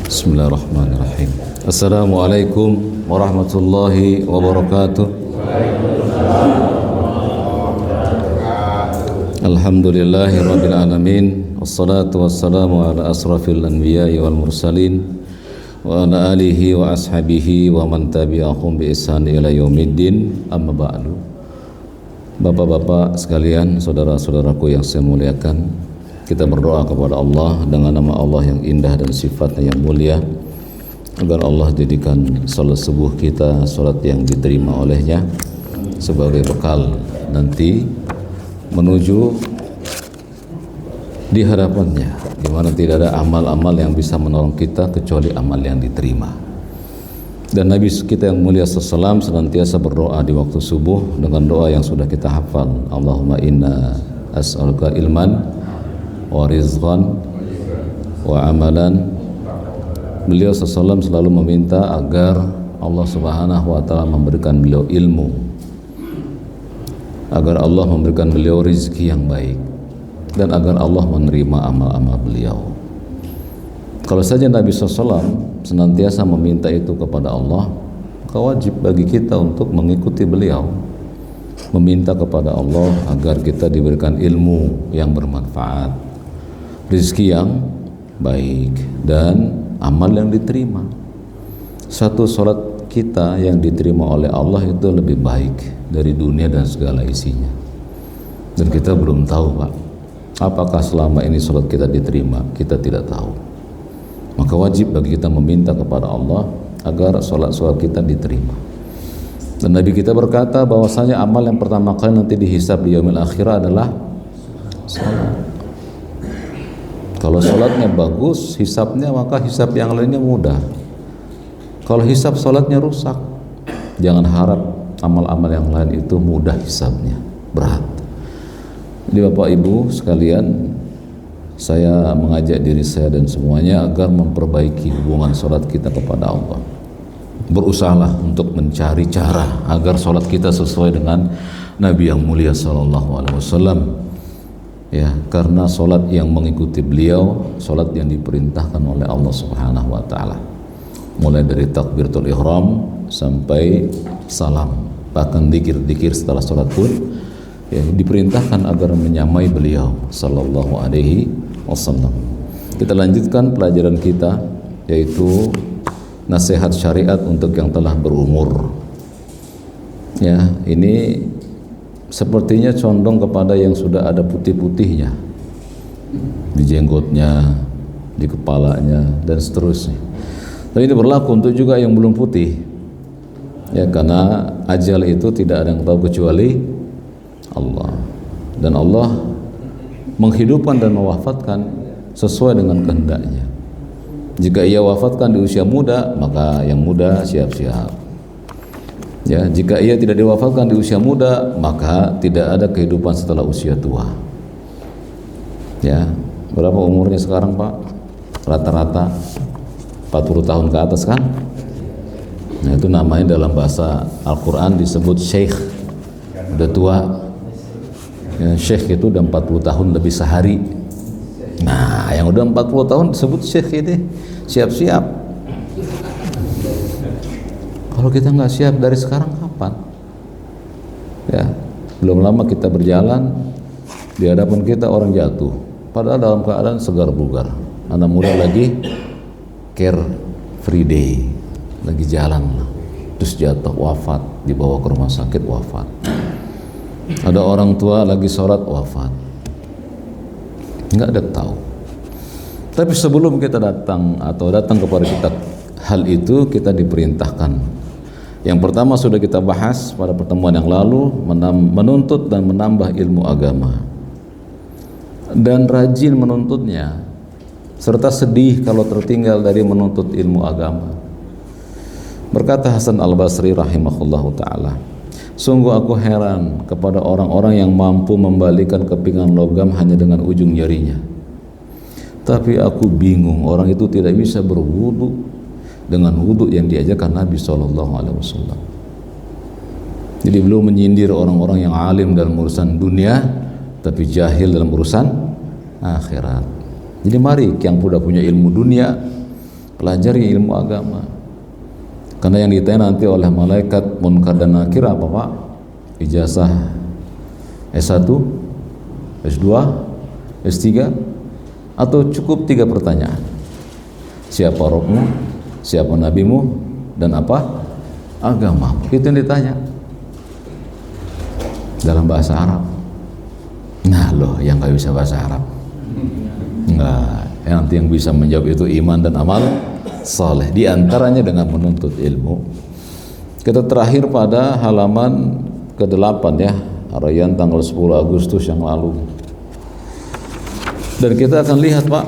Bismillahirrahmanirrahim. Assalamualaikum warahmatullahi wabarakatuh. Alhamdulillahi rabbil alamin. Wassalatu wassalamu ala asrafil anbiya'i wal mursalin wa ala alihi wa ashabihi wa man tabi'ahum bi ihsan ila yaumiddin. Amma ba'du. Bapak-bapak sekalian, saudara-saudaraku yang saya muliakan, kita berdoa kepada Allah dengan nama Allah yang indah dan sifatnya yang mulia, agar Allah jadikan salat subuh kita salat yang diterima olehnya sebagai bekal nanti menuju di hadapannya, di mana tidak ada amal-amal yang bisa menolong kita kecuali amal yang diterima. Dan Nabi kita yang mulia sallallahu senantiasa berdoa di waktu subuh dengan doa yang sudah kita hafal. Allahumma inna as'aluka ilman wa rizqan wa amalan. Beliau sallallahu selalu meminta agar Allah Subhanahu wa taala memberikan beliau ilmu, agar Allah memberikan beliau rezeki yang baik, dan agar Allah menerima amal-amal beliau. Kalau saja Nabi SAW senantiasa meminta itu kepada Allah, maka wajib bagi kita untuk mengikuti beliau, meminta kepada Allah agar kita diberikan ilmu yang bermanfaat, rezeki yang baik, dan amal yang diterima. Satu salat kita yang diterima oleh Allah itu lebih baik dari dunia dan segala isinya. Dan kita belum tahu, Pak, apakah selama ini salat kita diterima? Kita tidak tahu. Maka wajib bagi kita meminta kepada Allah agar salat-salat kita diterima. Dan Nabi kita berkata bahwasanya amal yang pertama kali nanti dihisab di yaumil akhirah adalah salat. Kalau salatnya bagus hisabnya, maka hisab yang lainnya mudah. Kalau hisab salatnya rusak, jangan harap amal-amal yang lain itu mudah hisabnya, berat. Jadi Bapak Ibu sekalian, saya mengajak diri saya dan semuanya agar memperbaiki hubungan salat kita kepada Allah. Berusahalah untuk mencari cara agar salat kita sesuai dengan Nabi yang mulia sallallahu alaihi wasallam. Ya, karena salat yang mengikuti beliau, salat yang diperintahkan oleh Allah Subhanahu wa taala. Mulai dari takbiratul ihram sampai salam, bahkan zikir-zikir setelah salat pun ya, diperintahkan agar menyamai beliau sallallahu alaihi wasallam. Kita lanjutkan pelajaran kita, yaitu nasihat syariat untuk yang telah berumur. Ya, ini sepertinya condong kepada yang sudah ada putih-putihnya di jenggotnya, di kepalanya, dan seterusnya. Tapi ini berlaku untuk juga yang belum putih. Ya, karena ajal itu tidak ada yang tahu kecuali Allah. Dan Allah menghidupkan dan mewafatkan sesuai dengan kehendaknya. Jika ia wafatkan di usia muda, maka yang muda siap-siap. Ya, jika ia tidak diwafatkan di usia muda, maka tidak ada kehidupan setelah usia tua. Ya, berapa umurnya sekarang, Pak? Rata-rata 40 tahun ke atas kan? Nah, itu namanya dalam bahasa Al-Quran disebut syekh, udah tua. Ya, syekh itu udah 40 tahun lebih sehari. Nah, yang udah 40 tahun disebut syekh ini siap-siap. Kalau kita nggak siap dari sekarang kapan? Ya, belum lama kita berjalan, di hadapan kita orang jatuh, padahal dalam keadaan segar bugar. Anak muda lagi care free day, lagi jalan, terus jatuh, wafat, dibawa ke rumah sakit, wafat. Ada orang tua lagi sholat, wafat. Nggak ada tahu. Tapi sebelum kita datang kepada kita hal itu, kita diperintahkan. Yang pertama sudah kita bahas pada pertemuan yang lalu, menuntut dan menambah ilmu agama, dan rajin menuntutnya, serta sedih kalau tertinggal dari menuntut ilmu agama. Berkata Hasan Al-Basri rahimahullahu ta'ala, sungguh aku heran kepada orang-orang yang mampu membalikan kepingan logam hanya dengan ujung jarinya. Tapi aku bingung, orang itu tidak bisa berwudu dengan wudu yang diajarkan Nabi SAW. Jadi belum menyindir orang-orang yang alim dalam urusan dunia, tapi jahil dalam urusan akhirat. Jadi mari yang sudah punya ilmu dunia, pelajari ilmu agama. Karena yang ditanya nanti oleh malaikat munkar dan nakir apa Pak? Ijazah S1, S2, S3, atau cukup 3 pertanyaan? Siapa rohmu, siapa nabimu, dan apa agama? Itu yang ditanya dalam bahasa Arab. Nah loh, yang nggak bisa bahasa Arab nggak, nanti yang bisa menjawab itu iman dan amal saleh, di antaranya dengan menuntut ilmu. Kita terakhir pada halaman ke-8 ya, Arayan tanggal 10 Agustus yang lalu. Dan kita akan lihat Pak,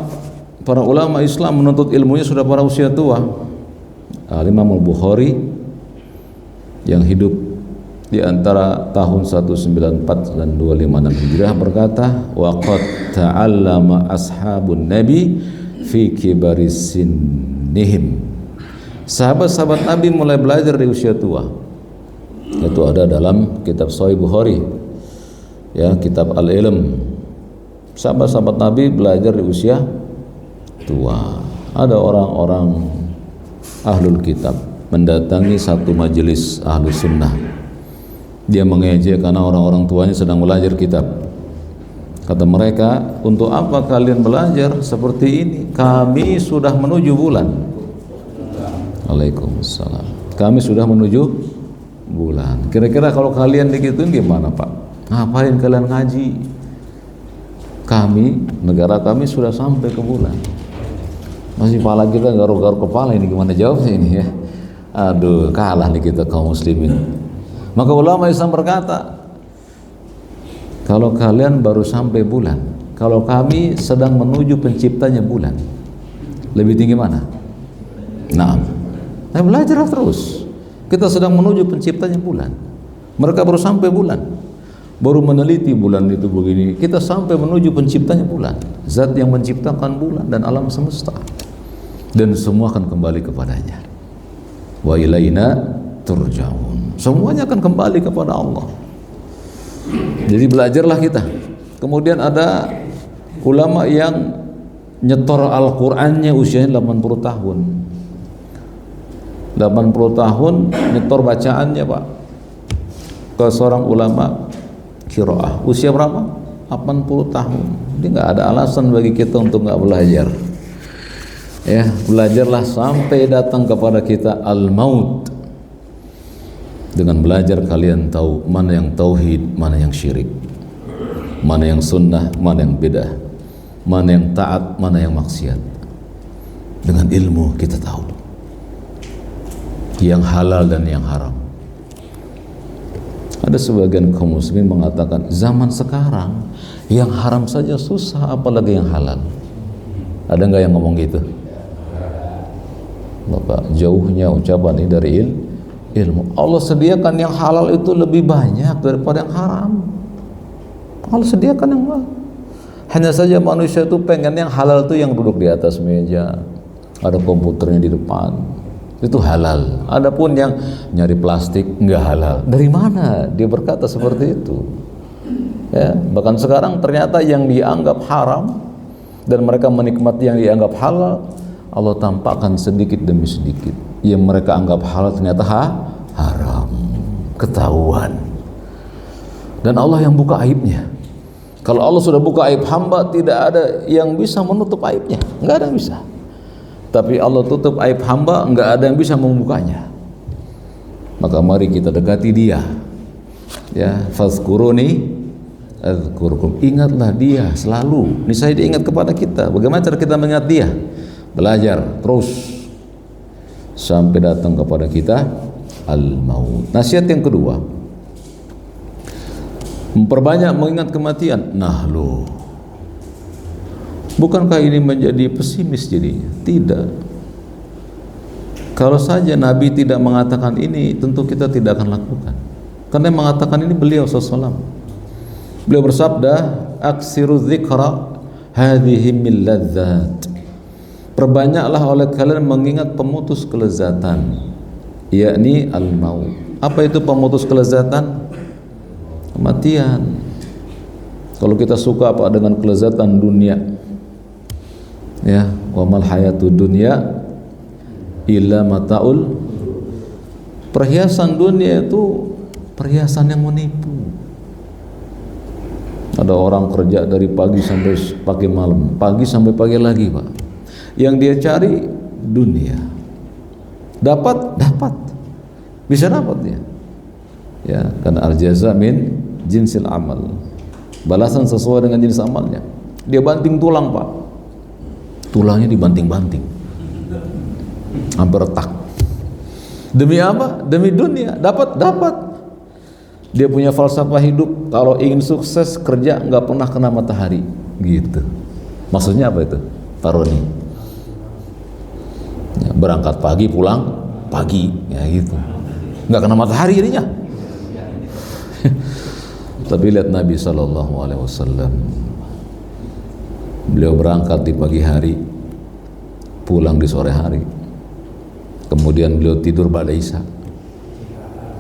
para ulama Islam menuntut ilmunya sudah pada usia tua. Imam Al-Bukhari yang hidup di antara tahun 194 dan 256 Hijriah berkata, wa qad ta'allama ashabun nabi fi kibaris sinnihim. Sahabat-sahabat Nabi mulai belajar di usia tua. Itu ada dalam kitab Sahih Bukhari, ya, kitab Al-Ilm. Sahabat-sahabat Nabi belajar di usia tua. Ada orang-orang ahlul kitab mendatangi satu majelis ahlu sunnah. Dia mengejek karena orang-orang tuanya sedang belajar kitab. Kata mereka, untuk apa kalian belajar seperti ini? Kami sudah menuju bulan. Waalaikumsalam. Kami sudah menuju bulan. Kira-kira kalau kalian digituin gimana Pak? Ngapain kalian ngaji? Kami, negara kami sudah sampai ke bulan. Masih kepala kita garuk-garuk kepala, ini gimana jawabnya ini ya? Aduh, kalah nih kita kaum muslimin. Maka ulama Islam berkata, kalau kalian baru sampai bulan, kalau kami sedang menuju penciptanya bulan, lebih tinggi mana? Nah, belajarlah terus. Kita sedang menuju penciptanya bulan. Mereka baru sampai bulan, baru meneliti bulan itu begini. Kita sampai menuju penciptanya bulan, zat yang menciptakan bulan dan alam semesta, dan semua akan kembali kepadanya. Wa ilaina turja'un. Semuanya akan kembali kepada Allah. Jadi belajarlah kita. Kemudian ada ulama yang nyetor Al-Qur'annya usianya 80 tahun. 80 tahun nyetor bacaannya Pak. Ke seorang ulama qiraah. Usia berapa? 80 tahun. Jadi nggak ada alasan bagi kita untuk nggak belajar. Ya, belajarlah sampai datang kepada kita al-maut. Dengan belajar kalian tahu mana yang tauhid, mana yang syirik, mana yang sunnah, mana yang bidah, mana yang taat, mana yang maksiat. Dengan ilmu kita tahu yang halal dan yang haram. Ada sebagian kaum muslimin mengatakan zaman sekarang yang haram saja susah, apalagi yang halal. Ada nggak yang ngomong gitu? Bapak, jauhnya ucapan ini dari ilmu. Allah sediakan yang halal itu lebih banyak daripada yang haram. Allah sediakan yang halal. Hanya saja manusia itu pengen yang halal itu yang duduk di atas meja, ada komputernya di depan, itu halal. Adapun yang nyari plastik nggak halal. Dari mana dia berkata seperti itu? Ya, bahkan sekarang ternyata yang dianggap haram dan mereka menikmati yang dianggap halal, Allah tampakkan sedikit demi sedikit. Yang mereka anggap halal ternyata haram, ketahuan. Dan Allah yang buka aibnya. Kalau Allah sudah buka aib hamba, tidak ada yang bisa menutup aibnya, nggak ada yang bisa. Tapi Allah tutup aib hamba, nggak ada yang bisa membukanya. Maka mari kita dekati Dia. Ya, fazkuruni adzkurkum. Ingatlah Dia selalu. Niscaya Dia ingat kepada kita. Bagaimana cara kita mengingat Dia? Belajar terus sampai datang kepada kita al-maut. Nasihat yang kedua, memperbanyak mengingat kematian. Nah loh, bukankah ini menjadi pesimis jadinya? Tidak. Kalau saja Nabi tidak mengatakan ini, tentu kita tidak akan lakukan. Karena yang mengatakan ini beliau SAW. Beliau bersabda, aksiru dzikra hadhihi min ladzat. Perbanyaklah oleh kalian mengingat pemutus kelezatan, yakni al-maut. Apa itu pemutus kelezatan? Kematian. Kalau kita suka apa dengan kelezatan dunia, ya, wa mal hayatud dunya illa mataul. Perhiasan dunia itu perhiasan yang menipu. Ada orang kerja dari pagi sampai pagi malam, pagi sampai pagi lagi, Pak. Yang dia cari dunia. Dapat, bisa dapat dia. Ya, karena al-jaza min jinsil amal. Balasan sesuai dengan jenis amalnya. Dia banting tulang, Pak. Tulangnya dibanting-banting. Hampir retak. Demi apa? Demi dunia. Dapat. Dia punya falsafah hidup, kalau ingin sukses kerja nggak pernah kena matahari, gitu. Maksudnya apa itu? Pak Roni? Ya, berangkat pagi, pulang pagi, ya gitu. Nggak kena matahari jadinya. Tapi lihat Nabi SAW, beliau berangkat di pagi hari, pulang di sore hari. Kemudian beliau tidur pada Isya.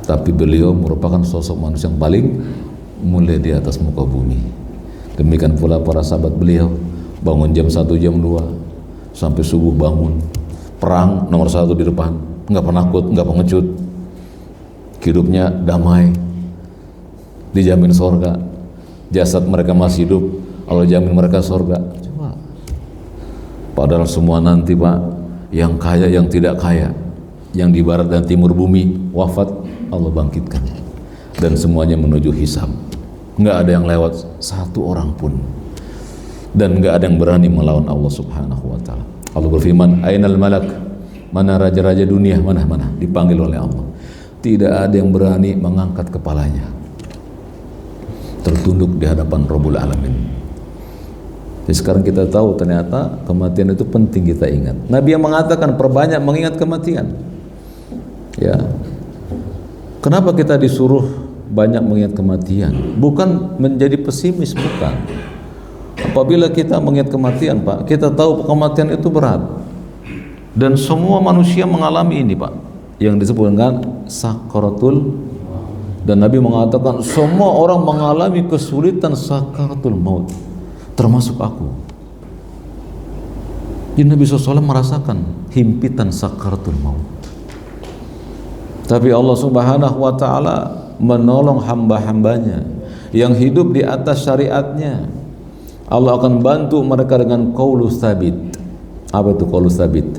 Tapi beliau merupakan sosok manusia yang paling mulia di atas muka bumi. Demikian pula para sahabat beliau, bangun jam 1, jam 2 sampai subuh bangun. Perang nomor 1 di depan, nggak penakut, nggak pengecut. Hidupnya damai, dijamin sorga. Jasad mereka masih hidup, Allah jamin mereka sorga. Coba. Padahal semua nanti, Pak, yang kaya, yang tidak kaya, yang di barat dan timur bumi wafat, Allah bangkitkan, dan semuanya menuju hisab. Nggak ada yang lewat satu orang pun, dan nggak ada yang berani melawan Allah Subhanahu wa Ta'ala. Allah berfirman, Ainal malak, mana raja-raja dunia, mana dipanggil oleh Allah. Tidak ada yang berani mengangkat kepalanya, tertunduk di hadapan Rabbul Alamin. Jadi sekarang kita tahu ternyata kematian itu penting kita ingat. Nabi yang mengatakan perbanyak mengingat kematian. Ya. Kenapa kita disuruh banyak mengingat kematian? Bukan menjadi pesimis, bukan. Apabila kita mengingat kematian, Pak, kita tahu kematian itu berat. Dan semua manusia mengalami ini, Pak, yang disebut dengan sakaratul. Dan Nabi mengatakan semua orang mengalami kesulitan sakaratul maut, termasuk aku. Jadi Nabi SAW merasakan himpitan sakaratul maut. Tapi Allah Subhanahu wa Ta'ala menolong hamba-hambanya yang hidup di atas syariatnya. Allah akan bantu mereka dengan qaulus tsabit. Apa itu qaulus tsabit?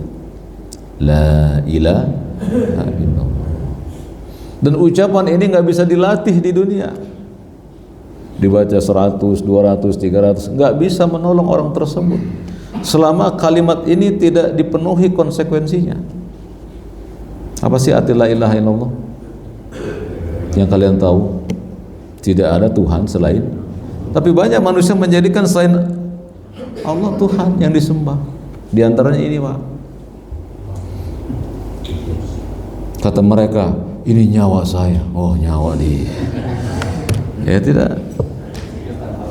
La ilaha illallah. Dan ucapan ini nggak bisa dilatih di dunia. Dibaca 100, 200, 300, nggak bisa menolong orang tersebut selama kalimat ini tidak dipenuhi konsekuensinya. Apa sih arti la ilaha illallah? Yang kalian tahu, tidak ada Tuhan selain. Tapi banyak manusia menjadikan selain Allah Tuhan yang disembah. Di antaranya ini, Pak. Kata mereka, ini nyawa saya. Oh, nyawa dia. Ya tidak.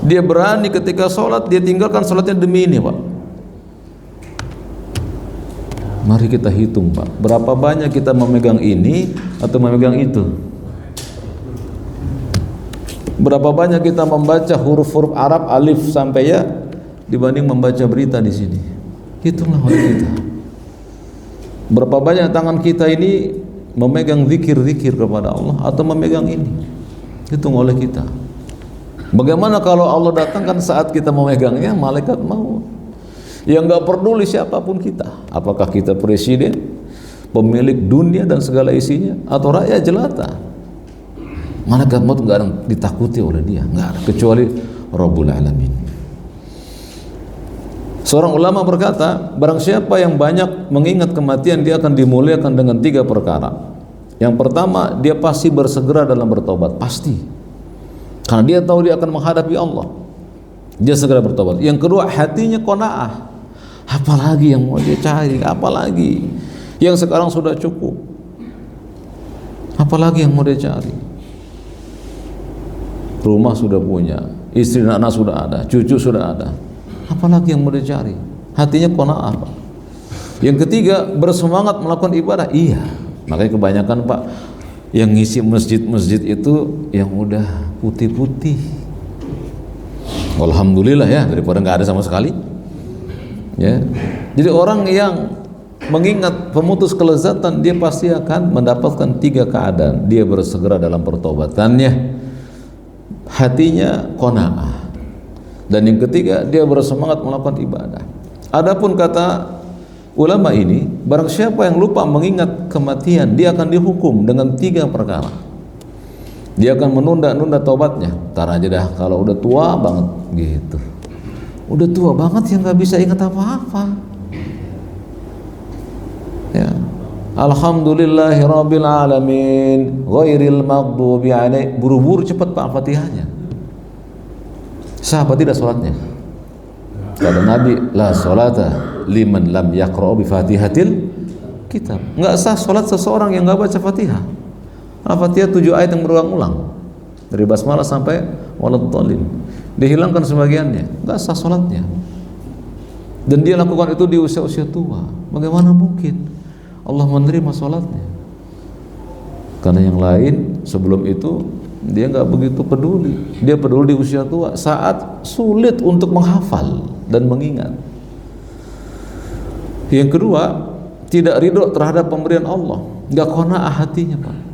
Dia berani ketika sholat, dia tinggalkan sholatnya demi ini, Pak. Mari kita hitung, Pak, berapa banyak kita memegang ini atau memegang itu? Berapa banyak kita membaca huruf-huruf Arab alif sampai ya dibanding membaca berita di sini? Hitunglah oleh kita. Berapa banyak tangan kita ini memegang zikir-zikir kepada Allah atau memegang ini? Hitung oleh kita. Bagaimana kalau Allah datangkan saat kita memegangnya, malaikat maut yang nggak peduli siapapun kita, apakah kita presiden, pemilik dunia dan segala isinya, atau rakyat jelata, malaikat maut nggak ada yang ditakuti oleh dia, nggak ada, kecuali Rabbul Alamin. Seorang ulama berkata, barang siapa yang banyak mengingat kematian, dia akan dimuliakan dengan 3 perkara. Yang pertama, dia pasti bersegera dalam bertobat, pasti, karena dia tahu dia akan menghadapi Allah, dia segera bertobat. Yang kedua, hatinya qanaah. Apalagi yang mau dia cari? Apalagi yang sekarang sudah cukup? Apalagi yang mau dia cari? Rumah sudah punya, istri dan anak sudah ada, cucu sudah ada. Apalagi yang mau dia cari? Hatinya qanaah, Pak. Yang ketiga, bersemangat melakukan ibadah. Iya, makanya kebanyakan, Pak, yang ngisi masjid-masjid itu yang udah putih-putih. Alhamdulillah ya, daripada nggak ada sama sekali. Ya, jadi orang yang mengingat pemutus kelezatan, dia pasti akan mendapatkan 3 keadaan. Dia bersegera dalam pertobatannya, hatinya qanaah, dan yang ketiga dia bersemangat melakukan ibadah. Adapun kata ulama ini, barang siapa yang lupa mengingat kematian, dia akan dihukum dengan 3 perkara. Dia akan menunda-nunda tobatnya. Ntar aja dah, kalau udah tua banget gitu. Udah tua banget yang nggak bisa ingat apa-apa. Ya. Alhamdulillahi rabbil alamin ghairil maghdubi alaihim. Buru-buru cepat Pak Fatihahnya. Sah apa tidak salatnya? Kata Nabi, la salata liman lam yaqra bi Fatihatil kitab. Enggak sah salat seseorang yang enggak baca Fatihah. Al-Fatihah 7 ayat yang berulang-ulang dari basmalah sampai waladhdallin. Dihilangkan sebagiannya, enggak sah salatnya. Dan dia lakukan itu di usia-usia tua. Bagaimana mungkin Allah menerima salatnya? Karena yang lain sebelum itu dia nggak begitu peduli. Dia peduli di usia tua saat sulit untuk menghafal dan mengingat. Yang kedua, tidak ridho terhadap pemberian Allah, nggak qanaah hatinya Pak.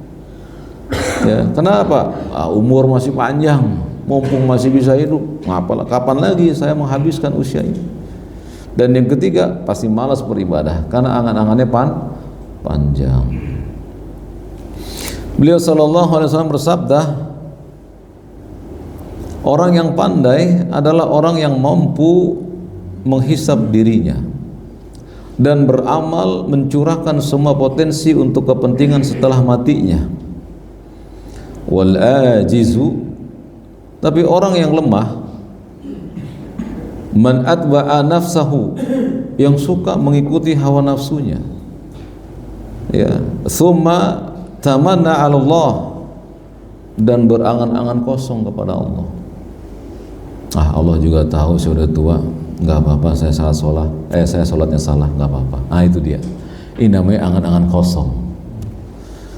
Ya, kenapa? Umur masih panjang, mumpung masih bisa hidup, ngapalah, kapan lagi saya menghabiskan usia ini? Dan yang ketiga, pasti malas beribadah karena angan-angannya panjang. Beliau sallallahu alaihi wasallam bersabda, orang yang pandai adalah orang yang mampu menghisab dirinya dan beramal mencurahkan semua potensi untuk kepentingan setelah matinya. Wal ajizu, tapi orang yang lemah, man atba'a nafsahu, yang suka mengikuti hawa nafsunya, ya, thumma tamanna 'ala Allah, dan berangan-angan kosong kepada Allah. Allah juga tahu saya udah tua, nggak apa-apa saya saya sholatnya salah, nggak apa-apa. Itu dia, ini namanya angan-angan kosong.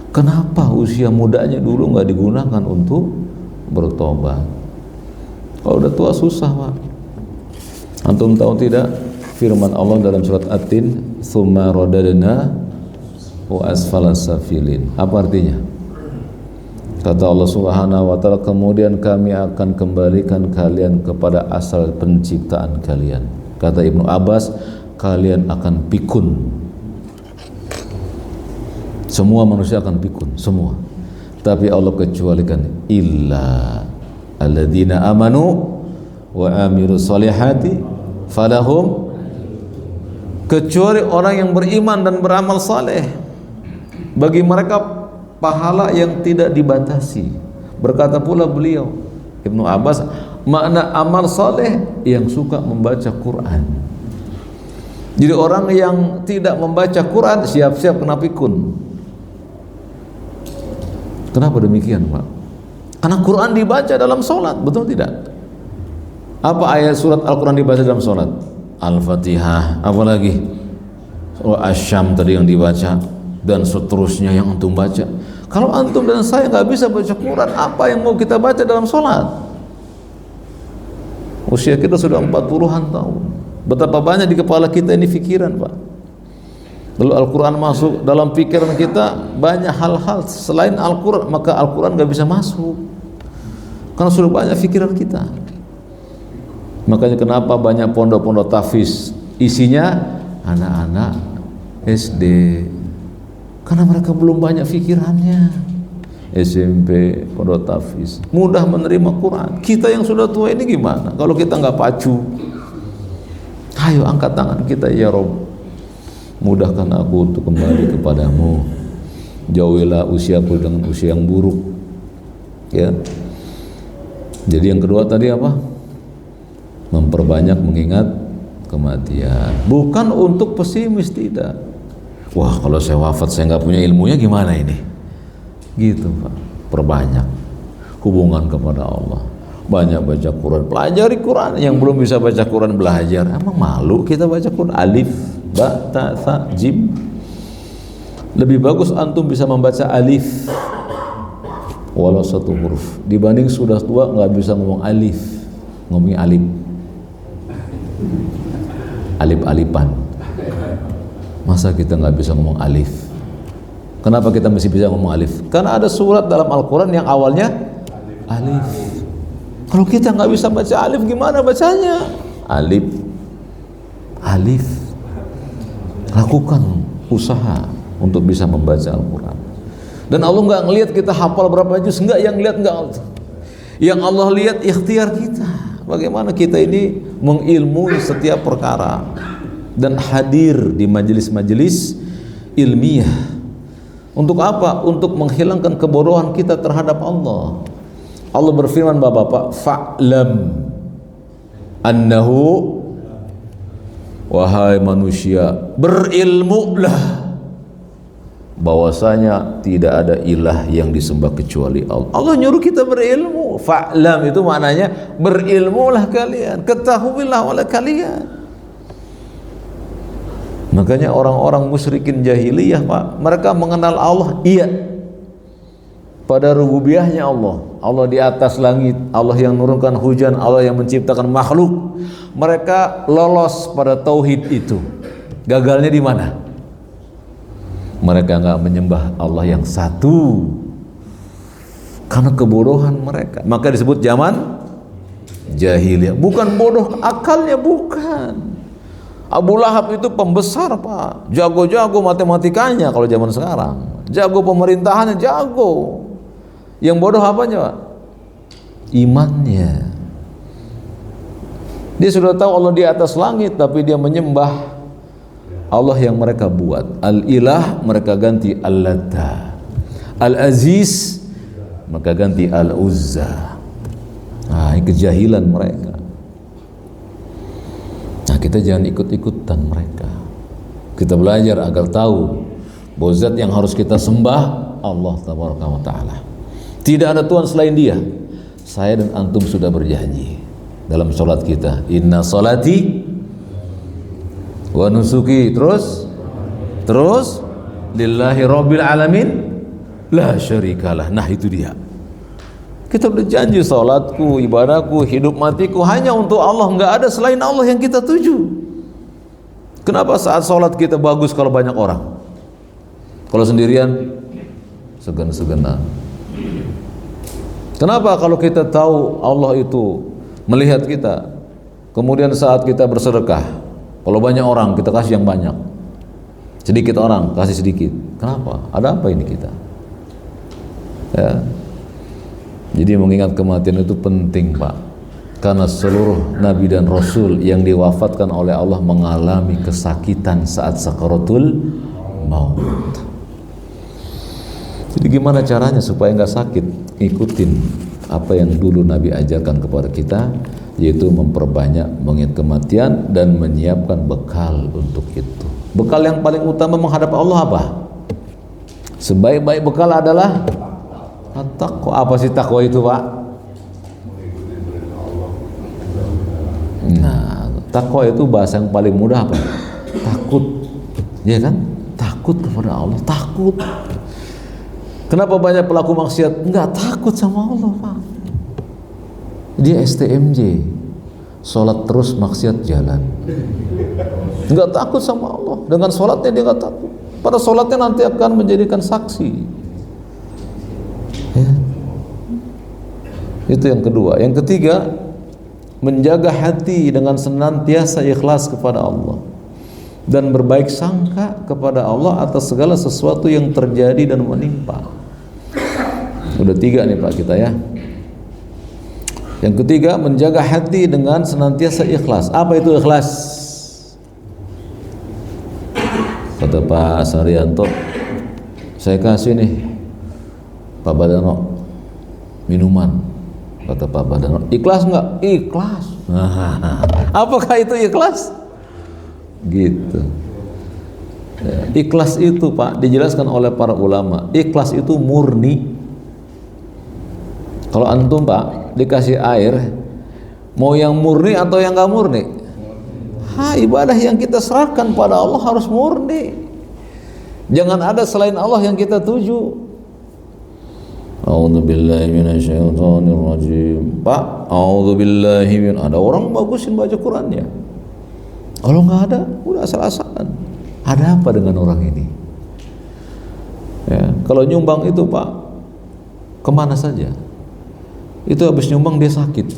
Kenapa usia mudanya dulu nggak digunakan untuk bertobat? Kalau udah tua susah Pak. Antum tahu tidak firman Allah dalam surat At-Tin, "Tsumma radadna wa asfala safilin." Apa artinya? Kata Allah Subhanahu wa taala, kemudian kami akan kembalikan kalian kepada asal penciptaan kalian. Kata Ibnu Abbas, kalian akan pikun. Semua manusia akan pikun, semua. Tapi Allah kecualikan illa alladzina amanu wa amilu solihati falahum, kecuali orang yang beriman dan beramal saleh, bagi mereka pahala yang tidak dibatasi. Berkata pula beliau Ibnu Abbas, makna amal saleh yang suka membaca Quran. Jadi orang yang tidak membaca Quran siap-siap kena pikun. Kenapa demikian Pak? Karena Quran dibaca dalam sholat, betul tidak? Apa ayat surat Al-Quran dibaca dalam sholat? Al-Fatihah, apalagi? Asy-Syam tadi yang dibaca, dan seterusnya yang antum baca. Kalau antum dan saya nggak bisa baca Quran, apa yang mau kita baca dalam sholat? Usia kita sudah 40-an tahun. Betapa banyak di kepala kita ini pikiran Pak. Lalu Al-Quran masuk dalam pikiran kita, banyak hal-hal selain Al-Quran, maka Al-Quran nggak bisa masuk. Karena sudah banyak pikiran kita. Makanya kenapa banyak pondok-pondok tahfiz isinya anak-anak SD, karena mereka belum banyak pikirannya. SMP, pondok tahfiz mudah menerima Quran. Kita yang sudah tua ini gimana kalau kita nggak pacu? Ayo angkat tangan kita, ya Rob, mudahkan aku untuk kembali kepadamu, jauhilah usiaku dengan usia yang buruk, ya. Jadi yang kedua tadi apa? Memperbanyak mengingat kematian, bukan untuk pesimis, tidak. Wah, kalau saya wafat saya nggak punya ilmunya gimana ini? Gitu Pak. Perbanyak hubungan kepada Allah, banyak baca Quran, pelajari Quran. Yang belum bisa baca Quran belajar, emang malu kita baca Quran alif, ba, ta, tha, jim. Lebih bagus antum bisa membaca alif walau satu huruf dibanding sudah tua nggak bisa ngomong alif, ngomongnya alif, alif-alifan. Masa kita nggak bisa ngomong alif? Kenapa kita mesti bisa ngomong alif? Karena ada surat dalam Al-Quran yang awalnya alif. Kalau kita nggak bisa baca alif, gimana bacanya? Alif, alif. Lakukan usaha untuk bisa membaca Al-Quran. Dan Allah nggak ngelihat kita hafal berapa juz, nggak. Yang lihat nggak. Yang Allah lihat ikhtiar kita. Bagaimana kita ini mengilmui setiap perkara dan hadir di majelis-majelis ilmiah. Untuk apa? Untuk menghilangkan kebodohan kita terhadap Allah. Allah berfirman, Bapak-bapak, fa'lam annahu, wahai manusia, berilmulah bahwasanya tidak ada ilah yang disembah kecuali Allah. Allah nyuruh kita berilmu. Fa'lam itu maknanya berilmulah kalian, ketahuilah oleh kalian. Makanya orang-orang musyrikin jahiliyah, Pak, mereka mengenal Allah, iya, pada rububiyahnya Allah. Allah di atas langit, Allah yang menurunkan hujan, Allah yang menciptakan makhluk. Mereka lolos pada tauhid itu. Gagalnya di mana? Mereka nggak menyembah Allah yang satu karena kebodohan mereka. Maka disebut zaman jahiliyah. Bukan bodoh akalnya, bukan. Abu Lahab itu pembesar, Pak, jago-jago matematikanya kalau zaman sekarang, jago pemerintahannya, jago. Yang bodoh apanya, Pak? Imannya. Dia sudah tahu Allah di atas langit, tapi dia menyembah Allah yang mereka buat. Al-ilah mereka ganti Al-Latta, Al-Aziz mereka ganti Al-Uzza. Nah, ini kejahilan mereka. Nah, kita jangan ikut-ikutan mereka. Kita belajar agar tahu bahwa zat yang harus kita sembah Allah Tabaraka wa Ta'ala. Tidak ada Tuhan selain Dia. Saya dan antum sudah berjanji dalam sholat kita, inna sholati wa nusuki, terus lillahi rabbil alamin la syarikalah. Nah, itu dia. Kita berjanji salatku, ibadahku, hidup matiku hanya untuk Allah, nggak ada selain Allah yang kita tuju. Kenapa saat salat kita bagus kalau banyak orang? Kalau sendirian segan-seganan. Kenapa kalau kita tahu Allah itu melihat kita, kemudian saat kita bersedekah, kalau banyak orang kita kasih yang banyak, sedikit orang kasih sedikit. Kenapa? Ada apa ini kita? Ya. Jadi mengingat kematian itu penting, Pak, karena seluruh Nabi dan Rasul yang diwafatkan oleh Allah mengalami kesakitan saat sakaratul maut. Jadi gimana caranya supaya nggak sakit? Ikutin apa yang dulu Nabi ajarkan kepada kita, yaitu memperbanyak mengingat kematian dan menyiapkan bekal untuk itu. Bekal yang paling utama menghadap Allah apa? Sebaik-baik bekal adalah takwa. Apa sih takwa itu, Pak? Nah, takwa itu bahasa yang paling mudah apa? Takut, ya kan? Takut kepada Allah, takut. Kenapa banyak pelaku maksiat enggak takut sama Allah, Pak? Dia STMJ, sholat terus maksiat jalan, enggak takut sama Allah. Dengan sholatnya dia enggak takut. Pada sholatnya nanti akan menjadikan saksi. Ya. Itu yang kedua. Yang ketiga, menjaga hati dengan senantiasa ikhlas kepada Allah dan berbaik sangka kepada Allah atas segala sesuatu yang terjadi dan menimpa. Udah 3 nih, Pak, kita ya. Yang ketiga, menjaga hati dengan senantiasa ikhlas. Apa itu ikhlas? Kata Pak Saryanto, saya kasih nih Pak Badano minuman. Kata Pak Badano, ikhlas nggak? Ikhlas. Apakah itu ikhlas? Gitu. Ya, ikhlas itu, Pak, dijelaskan oleh para ulama. Ikhlas itu murni. Kalau antum, Pak, dikasih air, mau yang murni atau yang nggak murni? Ibadah yang kita serahkan pada Allah harus murni. Jangan ada selain Allah yang kita tuju. A'udzubillahi minasyaitonirrajim. Pak, a'udzubillahi ada orang bagusin baca Qur'annya. Kalau nggak ada, udah asal-asalan. Ada apa dengan orang ini? Ya, kalau nyumbang itu Pak, kemana saja? Itu habis nyumbang dia sakit.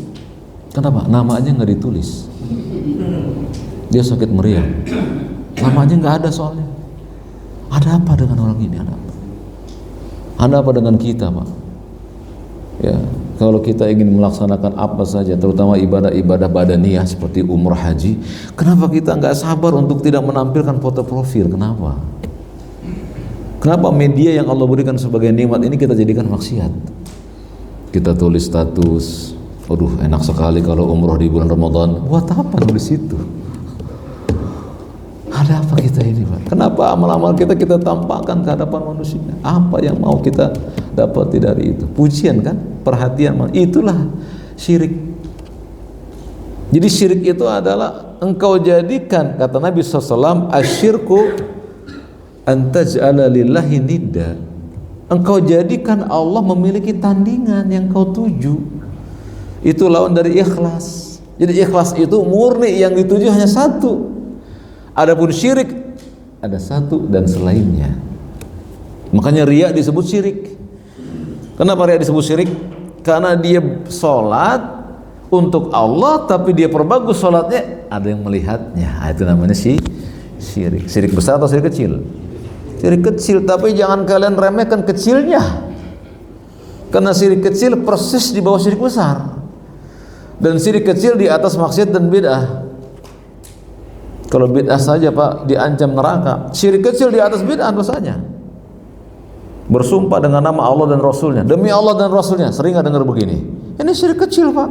Kenapa? Nama aja nggak ditulis. Dia sakit meriang. Namanya nggak ada soalnya. Ada apa dengan orang ini? Ada apa? Ada apa dengan kita, Pak? Ya, kalau kita ingin melaksanakan apa saja, terutama ibadah-ibadah badaniyah seperti umrah haji, kenapa kita nggak sabar untuk tidak menampilkan foto profil? Kenapa? Kenapa media yang Allah berikan sebagai nikmat ini kita jadikan maksiat? Kita tulis status, aduh enak sekali kalau umroh di bulan Ramadan. Buat apa nulis itu? Ada apa kita ini, Pak? Kenapa amal-amal kita tampakkan ke hadapan manusia? Apa yang mau kita dapati dari itu? Pujian kan? Perhatian. Itulah syirik. Jadi syirik itu adalah engkau jadikan, kata Nabi SAW, asyirku antaj'ala lillahi nidda. Engkau jadikan Allah memiliki tandingan yang kau tuju. Itu lawan dari ikhlas. Jadi ikhlas itu murni, yang dituju hanya satu. Adapun syirik ada satu dan selainnya. Makanya riya disebut syirik. Kenapa riya disebut syirik? Karena dia sholat untuk Allah tapi dia perbagus sholatnya, ada yang melihatnya. Itu namanya syirik. Syirik besar atau syirik kecil? Syirik kecil, tapi jangan kalian remehkan kecilnya. Karena syirik kecil persis di bawah syirik besar. Dan syirik kecil di atas maksiat dan bid'ah. Kalau bid'ah saja Pak diancam neraka, syirik kecil di atas bid'ah dosanya. Bersumpah dengan nama Allah dan Rasulnya, demi Allah dan Rasulnya. Sering nggak dengar begini? Ini syirik kecil Pak.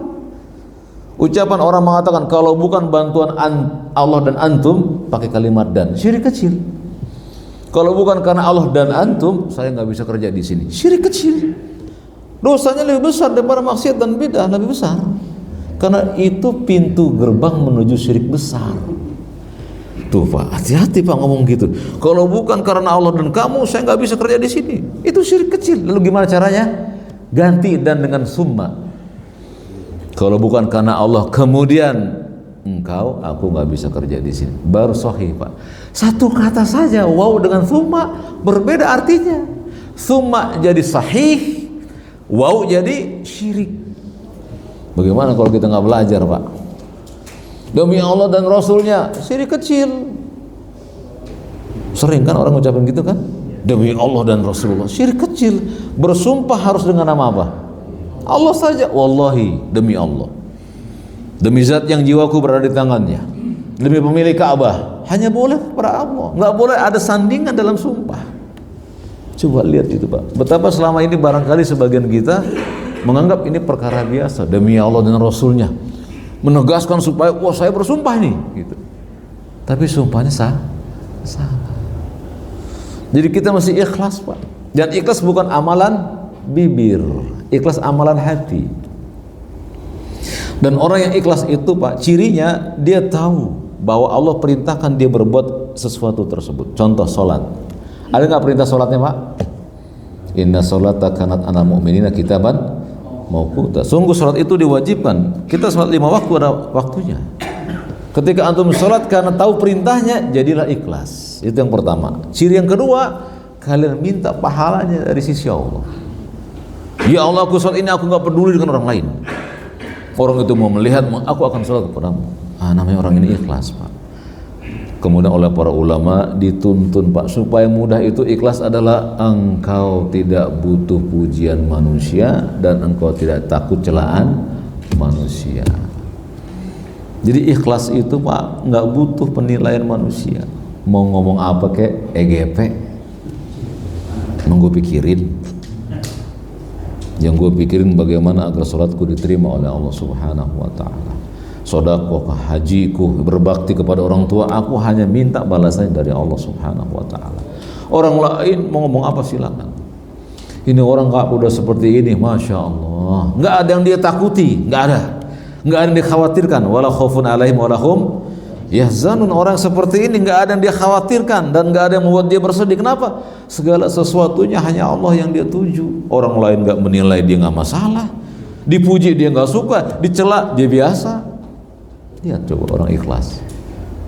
Ucapan orang mengatakan kalau bukan bantuan Allah dan antum, pakai kalimat dan, syirik kecil. Kalau bukan karena Allah dan antum, saya nggak bisa kerja di sini. Syirik kecil. Dosanya lebih besar daripada maksiat dan bid'ah, lebih besar. Karena itu pintu gerbang menuju syirik besar. Tuh Pak, hati-hati Pak ngomong gitu. Kalau bukan karena Allah dan kamu, saya nggak bisa kerja di sini. Itu syirik kecil. Lalu gimana caranya? Ganti dan dengan summa. Kalau bukan karena Allah, kemudian engkau, aku nggak bisa kerja di sini. Baru sahih Pak. Satu kata saja, wow dengan summa, berbeda artinya. Summa jadi sahih, wow jadi syirik. Bagaimana kalau kita nggak belajar Pak? Demi Allah dan Rasulnya, syirik kecil. Sering kan orang ucapin gitu kan? Demi Allah dan Rasulullah, syirik kecil. Bersumpah harus dengan nama apa? Allah saja. Wallahi, demi Allah, demi zat yang jiwaku berada di tangannya, demi pemilik Ka'bah, hanya boleh pada Allah. Nggak boleh ada sandingan dalam sumpah. Coba lihat itu Pak. Betapa selama ini barangkali sebagian kita menganggap ini perkara biasa. Demi Allah dan Rasulnya, menegaskan supaya wah saya bersumpah nih gitu. Tapi sumpahnya salah. Jadi kita mesti ikhlas Pak. Dan ikhlas bukan amalan bibir, ikhlas amalan hati. Dan orang yang ikhlas itu Pak, cirinya dia tahu bahwa Allah perintahkan dia berbuat sesuatu tersebut. Contoh sholat. Ada nggak perintah sholatnya Pak? Inna sholata kanat alal mu'minina kitaban mauquta. Sungguh salat itu diwajibkan. Kita salat 5 waktu ada waktunya. Ketika antum salat karena tahu perintahnya, jadilah ikhlas. Itu yang pertama. Ciri yang kedua, kalian minta pahalanya dari sisi Allah. Ya Allah, aku salat ini aku nggak peduli dengan orang lain. Orang itu mau melihat, aku akan salat kepadamu. Namanya orang ini ikhlas Pak. Kemudian oleh para ulama dituntun Pak, supaya mudah itu ikhlas adalah engkau tidak butuh pujian manusia dan engkau tidak takut celaan manusia. Jadi ikhlas itu Pak nggak butuh penilaian manusia. Mau ngomong apa kek EGP, mau gue pikirin. Yang gue pikirin bagaimana agar sholatku diterima oleh Allah Subhanahu Wa Taala. Sodakoh, hajiku, berbakti kepada orang tua, aku hanya minta balasannya dari Allah Subhanahu Wa Taala. Orang lain mau ngomong apa silakan. Ini orang nggak udah seperti ini, masya Allah. Nggak ada yang dia takuti, nggak ada yang dikhawatirkan. Wala khaufun alaihim wala hum yahzanun. Orang seperti ini nggak ada yang dia khawatirkan dan nggak ada yang membuat dia bersedih. Kenapa? Segala sesuatunya hanya Allah yang dia tuju. Orang lain nggak menilai dia nggak masalah, dipuji dia nggak suka, dicela dia biasa. Lihat coba orang ikhlas.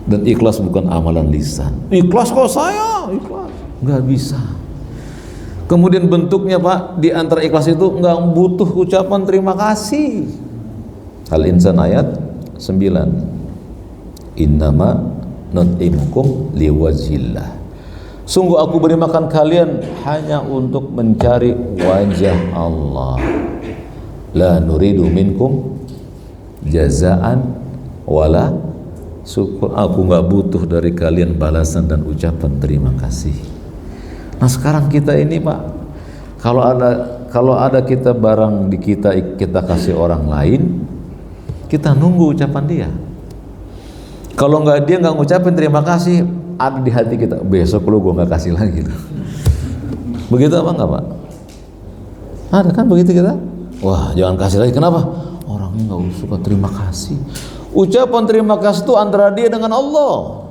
Dan ikhlas bukan amalan lisan. Ikhlas kok saya, ikhlas. Nggak bisa. Kemudian bentuknya Pak, di antara ikhlas itu nggak butuh ucapan terima kasih. Al-Insan ayat 9. Innama nut'imukum liwajhillah. Sungguh aku beri makan kalian hanya untuk mencari wajah Allah. La nuridu minkum jazaan wala syukur. Aku nggak butuh dari kalian balasan dan ucapan terima kasih. Nah sekarang kita ini Pak, kalau ada kita barang di kita kasih orang lain, kita nunggu ucapan dia. Kalau dia nggak ngucapin terima kasih, ada di hati kita, besok lu gue nggak kasih lagi. Begitu apa nggak Pak? Ada kan begitu kita? Wah jangan kasih lagi. Kenapa? Orangnya nggak suka terima kasih. Ucapan terima kasih itu antara dia dengan Allah,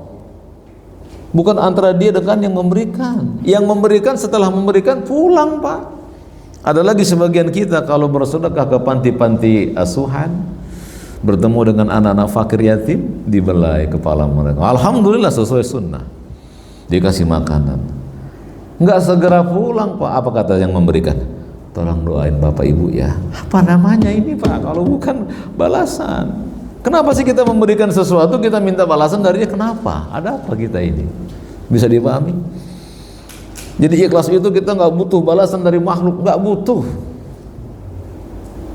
bukan antara dia dengan yang memberikan. Yang memberikan setelah memberikan pulang Pak. Ada lagi sebagian kita kalau bersedekah ke panti-panti asuhan, bertemu dengan anak-anak fakir yatim, dibelai kepala mereka. Alhamdulillah sesuai sunnah, dikasih makanan. Nggak segera pulang Pak. Apa kata yang memberikan? Tolong doain Bapak Ibu ya. Apa namanya ini Pak kalau bukan balasan? Kenapa sih kita memberikan sesuatu kita minta balasan darinya? Kenapa? Ada apa kita ini? Bisa dipahami? Jadi ikhlas itu kita nggak butuh balasan dari makhluk, nggak butuh.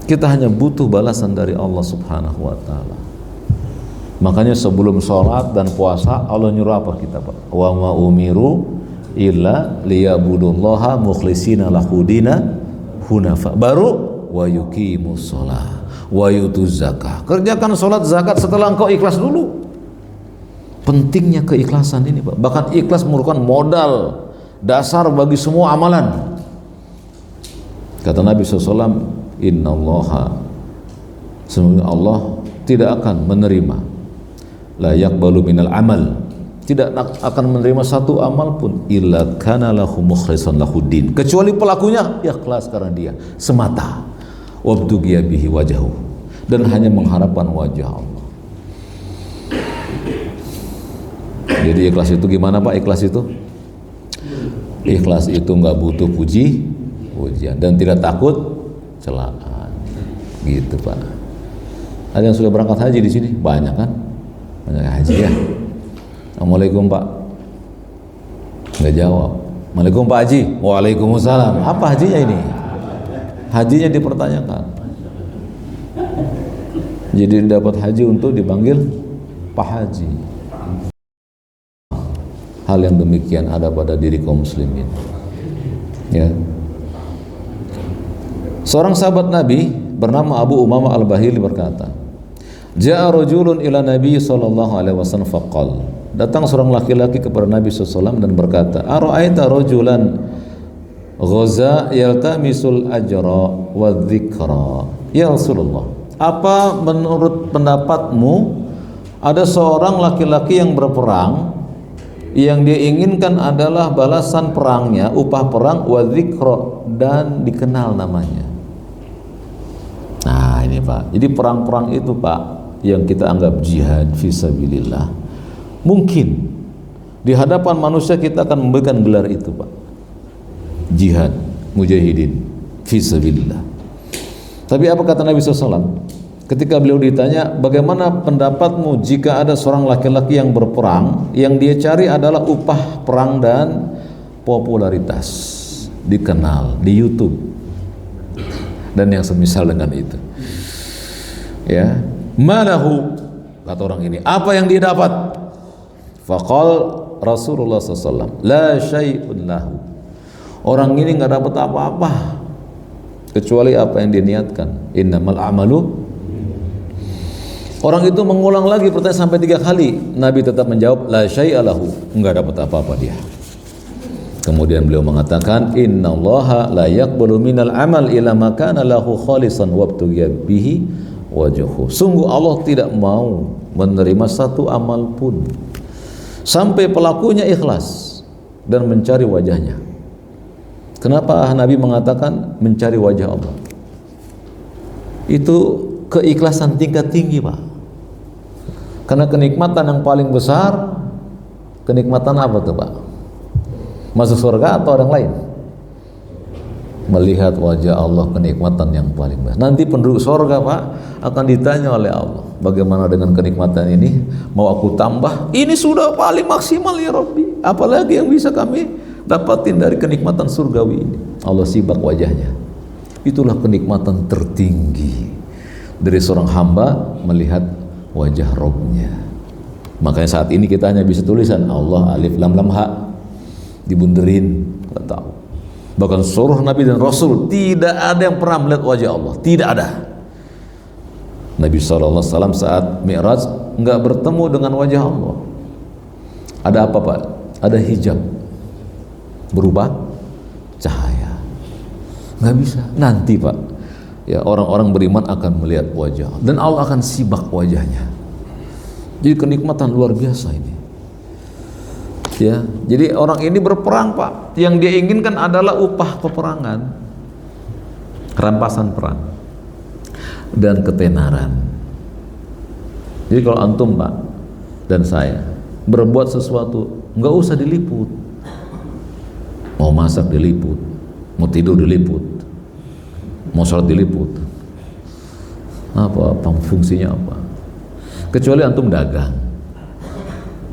Kita hanya butuh balasan dari Allah Subhanahu wa Ta'ala. Makanya sebelum sholat dan puasa Allah nyuruh apa kita Pak? Wa ma umiru illa liyabudullaha mukhlishina lahudina hunafa. Baru wa yuqimus sholat wa yutuz zakah. Kerjakan sholat zakat setelah engkau ikhlas dulu. Pentingnya keikhlasan ini Pak. Bahkan ikhlas merupakan modal dasar bagi semua amalan. Kata Nabi SAW, innallaha, semoga Allah tidak akan menerima, la yaqbalu minal amal, tidak akan menerima satu amal pun illa kana lahu mukhlishan lahuddin, kecuali pelakunya ikhlas karena dia semata, wabtughiya bihi wajhahu, dan hanya mengharapkan wajah Allah. Jadi ikhlas itu gimana Pak? Ikhlas itu nggak butuh pujian dan tidak takut celaan, gitu Pak. Ada yang sudah berangkat haji di sini? Banyak kan? Banyak haji ya. Assalamualaikum Pak. Nggak jawab. Assalamualaikum Pak Haji. Waalaikumsalam. Apa hajinya ini? Hajinya dipertanyakan. Jadi dapat haji untuk dipanggil Pak Haji. Hal yang demikian ada pada diri kaum muslimin. Ya. Seorang sahabat Nabi bernama Abu Umamah Al-Bahili berkata, Ja'a rajulun ila Nabi sallallahu alaihi wasallam faqal. Datang seorang laki-laki kepada Nabi SAW dan berkata, Ara'aita rajulan ghaza yaltamisul ajra wa dzikra. Ya Rasulullah, apa menurut pendapatmu ada seorang laki-laki yang berperang, yang dia inginkan adalah balasan perangnya, upah perang, wa dzikra, dan dikenal namanya. Nah ini Pak, jadi perang-perang itu Pak yang kita anggap jihad fisabilillah, mungkin di hadapan manusia kita akan memberikan gelar itu Pak, jihad mujahidin fisabilillah. Tapi apa kata Nabi SAW ketika beliau ditanya, bagaimana pendapatmu jika ada seorang laki-laki yang berperang, yang dia cari adalah upah perang dan popularitas, dikenal di YouTube dan yang semisal dengan itu, ya, malahu, kata orang ini, apa yang dia dapat? Faqal Rasulullah SAW, la syai'un lahu, orang ini nggak dapat apa-apa kecuali apa yang diniatkan. Innamal a'malu. Orang itu mengulang lagi pertanyaan sampai 3 kali. Nabi tetap menjawab, la syai'a lahu, nggak dapat apa-apa dia. Kemudian beliau mengatakan, innallaha la yaqbalu minal amal ila ma kana lahu khalisan wabtughiya bihi wajhuhu. Sungguh Allah tidak mau menerima satu amal pun sampai pelakunya ikhlas dan mencari wajahnya. Kenapa Nabi mengatakan mencari wajah Allah? Itu keikhlasan tingkat tinggi Pak. Karena kenikmatan yang paling besar, kenikmatan apa tuh Pak? Masuk surga atau orang lain? Melihat wajah Allah, kenikmatan yang paling besar. Nanti penduduk surga Pak akan ditanya oleh Allah, bagaimana dengan kenikmatan ini? Mau aku tambah? Ini sudah paling maksimal ya Rabbi. Apalagi yang bisa kami dapatin dari kenikmatan surgawi ini? Allah sibak wajahnya. Itulah kenikmatan tertinggi dari seorang hamba, melihat wajah Rabbnya. Makanya saat ini kita hanya bisa tulisan Allah alif lam lam ha, dibunderin, nggak tahu. Bahkan seluruh Nabi dan Rasul tidak ada yang pernah melihat wajah Allah, tidak ada. Nabi SAW saat Mi'raj nggak bertemu dengan wajah Allah. Ada apa Pak? Ada hijab berubah cahaya. Nggak bisa. Nanti Pak, ya orang-orang beriman akan melihat wajah dan Allah akan sibak wajahnya. Jadi kenikmatan luar biasa ini. Ya, jadi orang ini berperang Pak. Yang dia inginkan adalah upah peperangan, rampasan perang, dan ketenaran. Jadi kalau antum Pak dan saya berbuat sesuatu, nggak usah diliput. Mau masak diliput, mau tidur diliput, mau sholat diliput. Apa fungsinya apa? Kecuali antum dagang,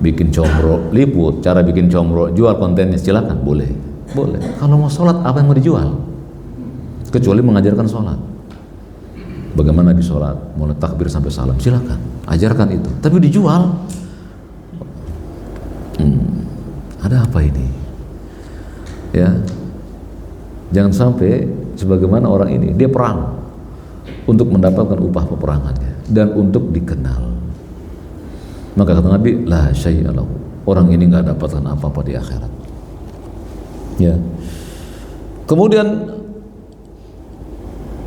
bikin comro, liput cara bikin comro, jual kontennya, silakan, boleh. Kalau mau sholat, apa yang mau dijual? Kecuali mengajarkan sholat, bagaimana Nabi sholat, mulai takbir sampai salam, silakan, ajarkan itu. Tapi dijual, ada apa ini? Ya, jangan sampai sebagaimana orang ini, dia perang untuk mendapatkan upah peperangannya dan untuk dikenal. Maka kata Nabi, la syai'a lahu, orang ini nggak dapatkan apa-apa di akhirat. Ya. Kemudian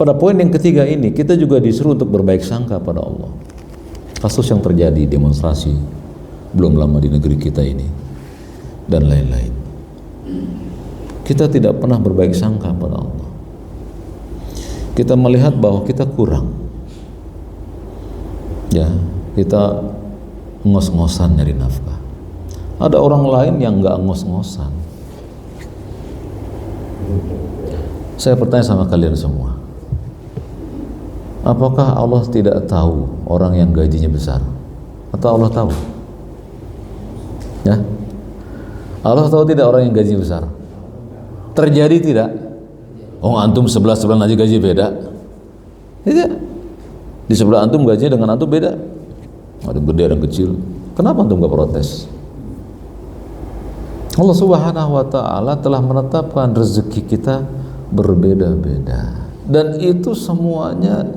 pada poin yang ketiga ini, kita juga disuruh untuk berbaik sangka pada Allah. Kasus yang terjadi, demonstrasi belum lama di negeri kita ini dan lain-lain. Kita tidak pernah berbaik sangka pada Allah. Kita melihat bahwa kita kurang. Ya, kita ngos-ngosan nyari nafkah. Ada orang lain yang nggak ngos-ngosan. Saya bertanya sama kalian semua, apakah Allah tidak tahu orang yang gajinya besar? Atau Allah tahu? Ya, Allah tahu tidak orang yang gajinya besar? Terjadi tidak? Oh, antum sebelah aja gaji beda. Tidak. Di sebelah antum gajinya dengan antum beda. Ada yang gede, ada yang kecil. Kenapa antum gak protes? Allah Subhanahu wa ta'ala telah menetapkan rezeki kita berbeda-beda, dan itu semuanya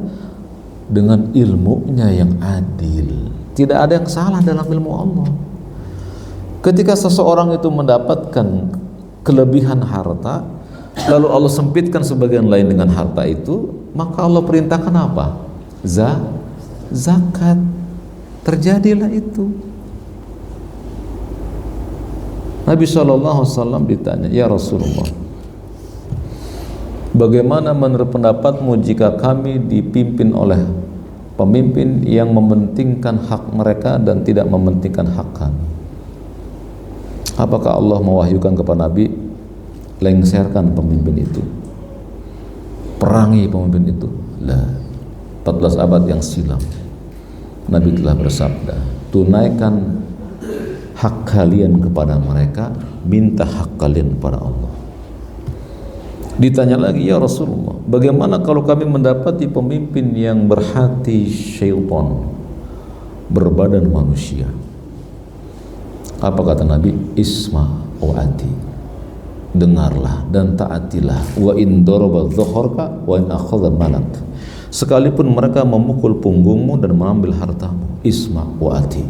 dengan ilmunya yang adil. Tidak ada yang salah dalam ilmu Allah. Ketika seseorang itu mendapatkan kelebihan harta, lalu Allah sempitkan sebagian lain dengan harta itu, maka Allah perintahkan apa? Zakat. Terjadilah itu. Nabi SAW ditanya, ya Rasulullah, bagaimana menurut pendapatmu jika kami dipimpin oleh pemimpin yang mementingkan hak mereka dan tidak mementingkan hak kami? Apakah Allah mewahyukan kepada Nabi, lengserkan pemimpin itu, perangi pemimpin itu? Lah, 14 abad yang silam Nabi telah bersabda, tunaikan hak kalian kepada mereka, minta hak kalian kepada Allah. Ditanya lagi, ya Rasulullah, bagaimana kalau kami mendapati pemimpin yang berhati syaitan, berbadan manusia? Apa kata Nabi? Isma wa ati, dengarlah dan taatilah. Wa in daraba dhuhraka wa in akhadha malak, sekalipun mereka memukul punggungmu dan mengambil hartamu, isma wa ati.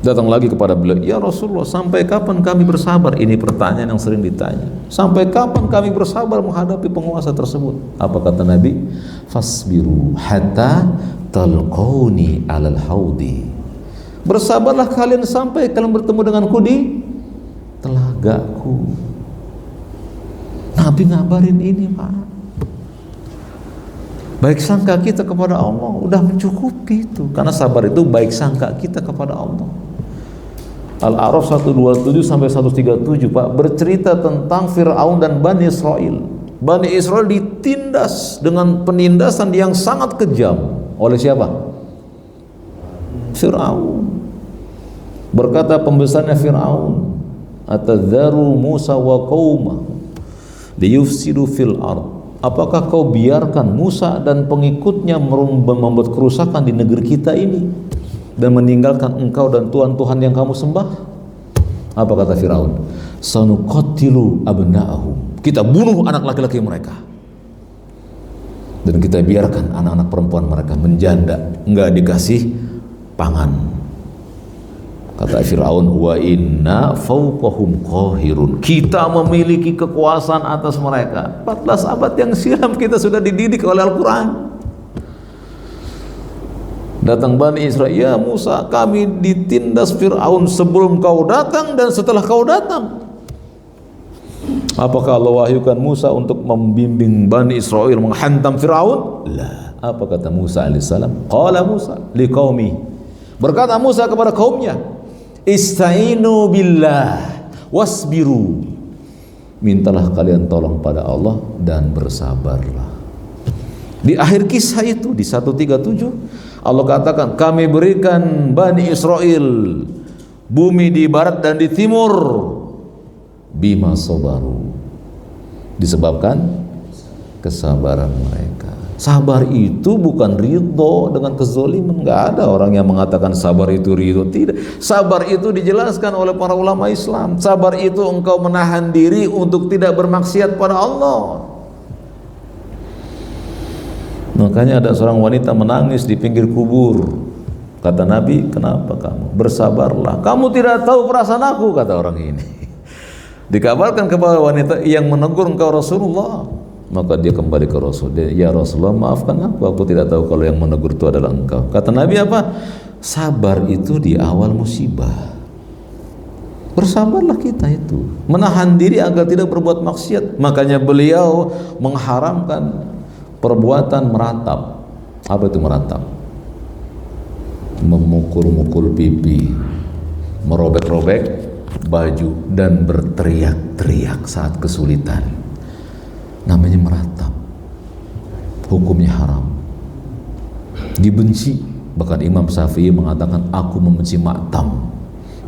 Datang lagi kepada beliau, ya Rasulullah, sampai kapan kami bersabar? Ini pertanyaan yang sering ditanya. Sampai kapan kami bersabar menghadapi penguasa tersebut? Apa kata Nabi? Fasbiru hatta talqauni alal haudi, bersabarlah kalian sampai kalian bertemu denganku di telagaku. Nabi ngabarin ini Pak. Baik sangka kita kepada Allah udah mencukupi itu. Karena sabar itu baik sangka kita kepada Allah. Al-A'raf 127 sampai 137 Pak bercerita tentang Fir'aun dan Bani Israel. Bani Israel ditindas dengan penindasan yang sangat kejam oleh siapa? Fir'aun. Berkata pembesarnya Fir'aun, "Atadzaru Musa wa qaumahu liyufsidu fil ard." Apakah kau biarkan Musa dan pengikutnya membuat kerusakan di negeri kita ini dan meninggalkan engkau dan Tuhan-Tuhan yang kamu sembah? Apa kata Firaun? Sanuqatilu abna'ahum. Kita bunuh anak laki-laki mereka. Dan kita biarkan anak-anak perempuan mereka menjanda, enggak dikasih pangan. Kata Firaun, wa inna fawqahum qahirun. Kita memiliki kekuasaan atas mereka. 14 abad yang silam kita sudah dididik oleh Al-Quran. Datang Bani Israel, ya Musa, kami ditindas Fir'aun sebelum kau datang dan setelah kau datang. Apakah Allah wahyukan Musa untuk membimbing Bani Israel menghantam Fir'aun? La. Apa kata Musa alaihissalam? Qala Musa liqaumi. Berkata Musa kepada kaumnya, Ista'inu billah wasbiru. Mintalah kalian tolong pada Allah dan bersabarlah. Di akhir kisah itu di 137 Allah katakan, kami berikan Bani Israel bumi di barat dan di timur bima sabaru, disebabkan kesabaran mereka. Sabar itu bukan ridho dengan kezaliman. Nggak ada orang yang mengatakan sabar itu ridho. Tidak. Sabar itu dijelaskan oleh para ulama Islam. Sabar itu engkau menahan diri untuk tidak bermaksiat pada Allah. Makanya ada seorang wanita menangis di pinggir kubur. Kata Nabi, kenapa kamu? Bersabarlah. Kamu tidak tahu perasaan aku, kata orang ini. Dikabarkan kepada wanita yang menegur engkau Rasulullah. Maka dia kembali ke Rasul. Ya Rasulullah, maafkan aku tidak tahu kalau yang menegur itu adalah engkau. Kata Nabi apa? Sabar itu di awal musibah. Bersabarlah kita itu, menahan diri agar tidak berbuat maksiat. Makanya beliau mengharamkan perbuatan meratap. Apa itu meratap? Memukul-mukul pipi, merobek-robek baju dan berteriak-teriak saat kesulitan. Namanya meratap. Hukumnya haram, dibenci. Bahkan Imam Syafi'i mengatakan, aku membenci maktam,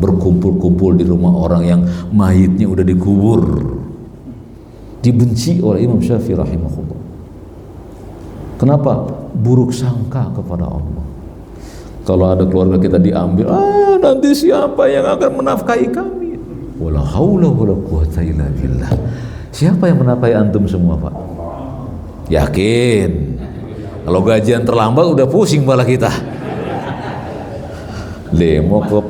berkumpul-kumpul di rumah orang yang mayitnya udah dikubur. Dibenci oleh Imam Syafi'i rahimahullah. Kenapa? Buruk sangka kepada Allah. Kalau ada keluarga kita diambil, nanti siapa yang akan menafkahi kami? Wala haula wala quwata illa billah. Siapa yang menafkahi antum semua, Pak? Yakin? Kalau gajian terlambat udah pusing malah kita. Demo ke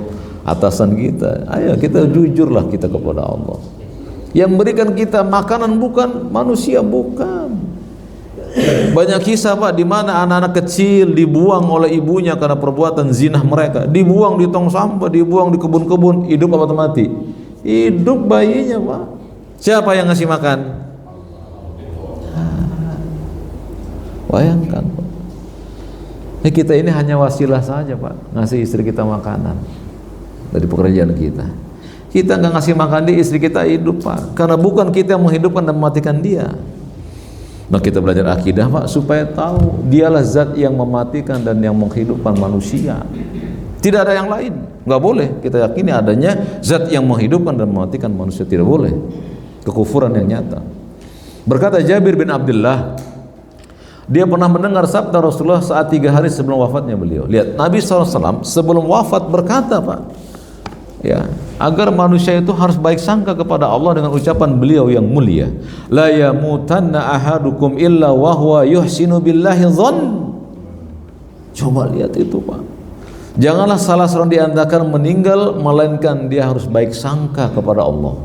atasan kita. Ayo kita jujurlah kita kepada Allah. Yang berikan kita makanan bukan manusia, bukan. Banyak kisah, Pak, di mana anak-anak kecil dibuang oleh ibunya karena perbuatan zina mereka. Dibuang di tong sampah, dibuang di kebun-kebun. Hidup apa mati? Hidup bayinya, Pak. Siapa yang ngasih makan? Bayangkan, Pak. Kita ini hanya wasilah saja, Pak, ngasih istri kita makanan dari pekerjaan kita. Kita nggak ngasih makan dia, istri kita hidup, Pak, karena bukan kita yang menghidupkan dan mematikan dia. Nah, kita belajar akidah, Pak, supaya tahu dialah zat yang mematikan dan yang menghidupkan manusia. Tidak ada yang lain. Nggak boleh kita yakini adanya zat yang menghidupkan dan mematikan manusia. Tidak boleh. Kekufuran yang nyata. Berkata Jabir bin Abdullah, dia pernah mendengar sabda Rasulullah saat 3 hari sebelum wafatnya beliau. Lihat, Nabi SAW sebelum wafat berkata, Pak, ya, agar manusia itu harus baik sangka kepada Allah dengan ucapan beliau yang mulia, la yamutanna ahadukum illa wa huwa yuhsinu billahi dhann. Coba lihat itu, Pak. Janganlah salah seorang di antara kalian meninggal melainkan dia harus baik sangka kepada Allah.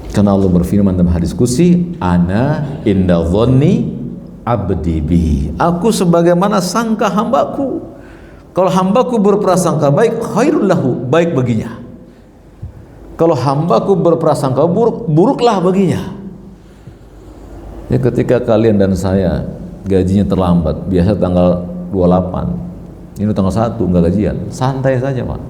Karena Allah berfirman dalam hadis qudsi, ana inda dhanni abdi bi. Aku sebagaimana sangka hambaku. Kalau hambaku berprasangka baik, khairul lahu, baik baginya. Kalau hambaku berprasangka buruk, buruklah baginya. Ya, ketika kalian dan saya gajinya terlambat, biasa tanggal 28, ini tanggal 1 nggak gajian, santai saja Pak.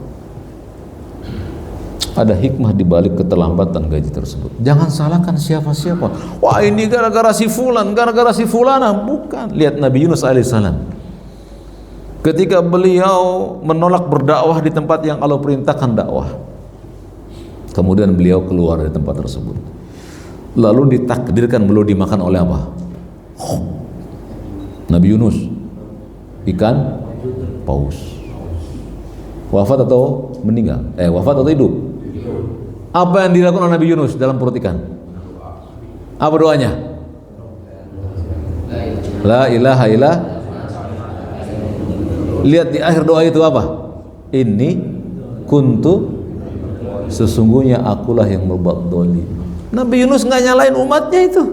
Ada hikmah di balik keterlambatan gaji tersebut. Jangan salahkan siapa-siapa. Wah ini gara-gara si fulan, gara-gara si fulana. Bukan. Lihat Nabi Yunus alaihissalam. Ketika beliau menolak berdakwah di tempat yang Allah perintahkan dakwah, kemudian beliau keluar dari tempat tersebut. Lalu ditakdirkan beliau dimakan oleh apa? Nabi Yunus, ikan paus. Wafat atau meninggal? Wafat atau hidup? Apa yang dilakukan oleh Nabi Yunus dalam perut ikan? Apa doanya? La ilaha illa. Lihat di akhir doa itu apa? Inni kuntu, sesungguhnya akulah yang berbuat dolim. Nabi Yunus nggak nyalain umatnya itu.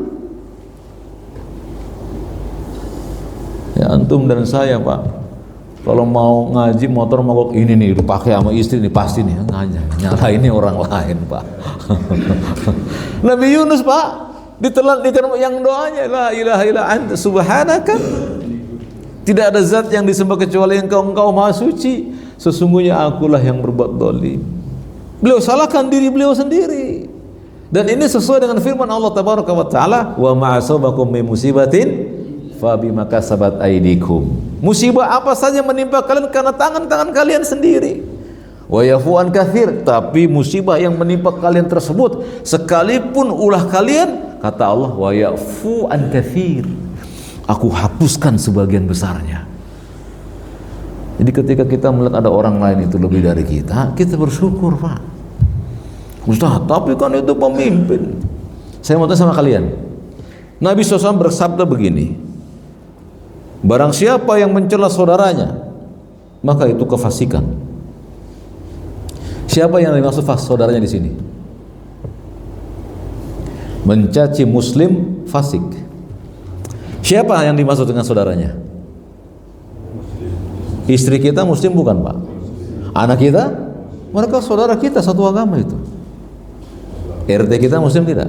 Ya antum dan saya Pak, kalau mau ngaji motor mogok ini nih dipakai sama istri nih pasti nih nyalain ini orang lain Pak. Nabi Yunus Pak ditelan yang doanya la ilaha illa anta subhanaka, tidak ada zat yang disembah kecuali engkau maha suci, sesungguhnya akulah yang berbuat dolim. Beliau salahkan diri beliau sendiri, dan ini sesuai dengan firman Allah tabaraka wa taala, wa ma'asabakum min musibatin fabima kasabat aydikum. Musibah apa saja menimpa kalian karena tangan-tangan kalian sendiri. Wa yafu an katsir, tapi musibah yang menimpa kalian tersebut sekalipun ulah kalian, kata Allah, wa yafu an katsir, aku hapuskan sebagian besarnya. Jadi ketika kita melihat ada orang lain itu lebih dari kita bersyukur Pak. Ustaz, tapi kan itu pemimpin. Saya mau tanya sama kalian, Nabi SAW bersabda begini, barang siapa yang mencela saudaranya, maka itu kefasikan. Siapa yang dimaksud saudaranya di sini? Mencaci muslim fasik. Siapa yang dimaksud dengan saudaranya? Istri kita muslim bukan Pak? Anak kita? Mereka saudara kita, satu agama itu. RT kita muslim tidak?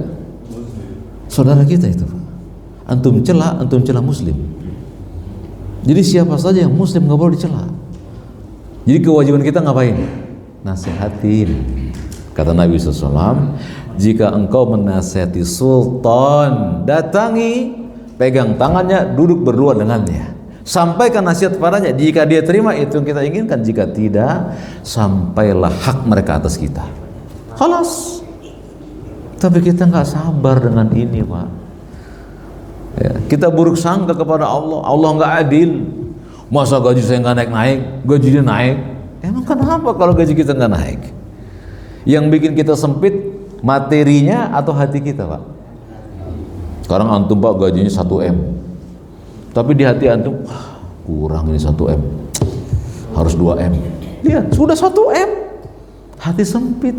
Saudara kita itu Pak. Antum celah muslim. Jadi siapa saja yang muslim nggak boleh dicela. Jadi kewajiban kita ngapain? Nasihatin. Kata Nabi SAW, jika engkau menasihati sultan, datangi, pegang tangannya, duduk berdua dengannya, sampaikan nasihat padanya. Jika dia terima, itu yang kita inginkan. Jika tidak, sampailah hak mereka atas kita. Khalas. Tapi kita nggak sabar dengan ini Pak. Ya, kita buruk sangka kepada Allah. Allah nggak adil. Masa gaji saya nggak naik-naik, gajinya naik. Emang kenapa kalau gaji kita nggak naik? Yang bikin kita sempit materinya atau hati kita Pak? Sekarang antum Pak gajinya 1M, tapi di hati antum kurang ini 1M, harus 2M. Lihat sudah 1M, hati sempit,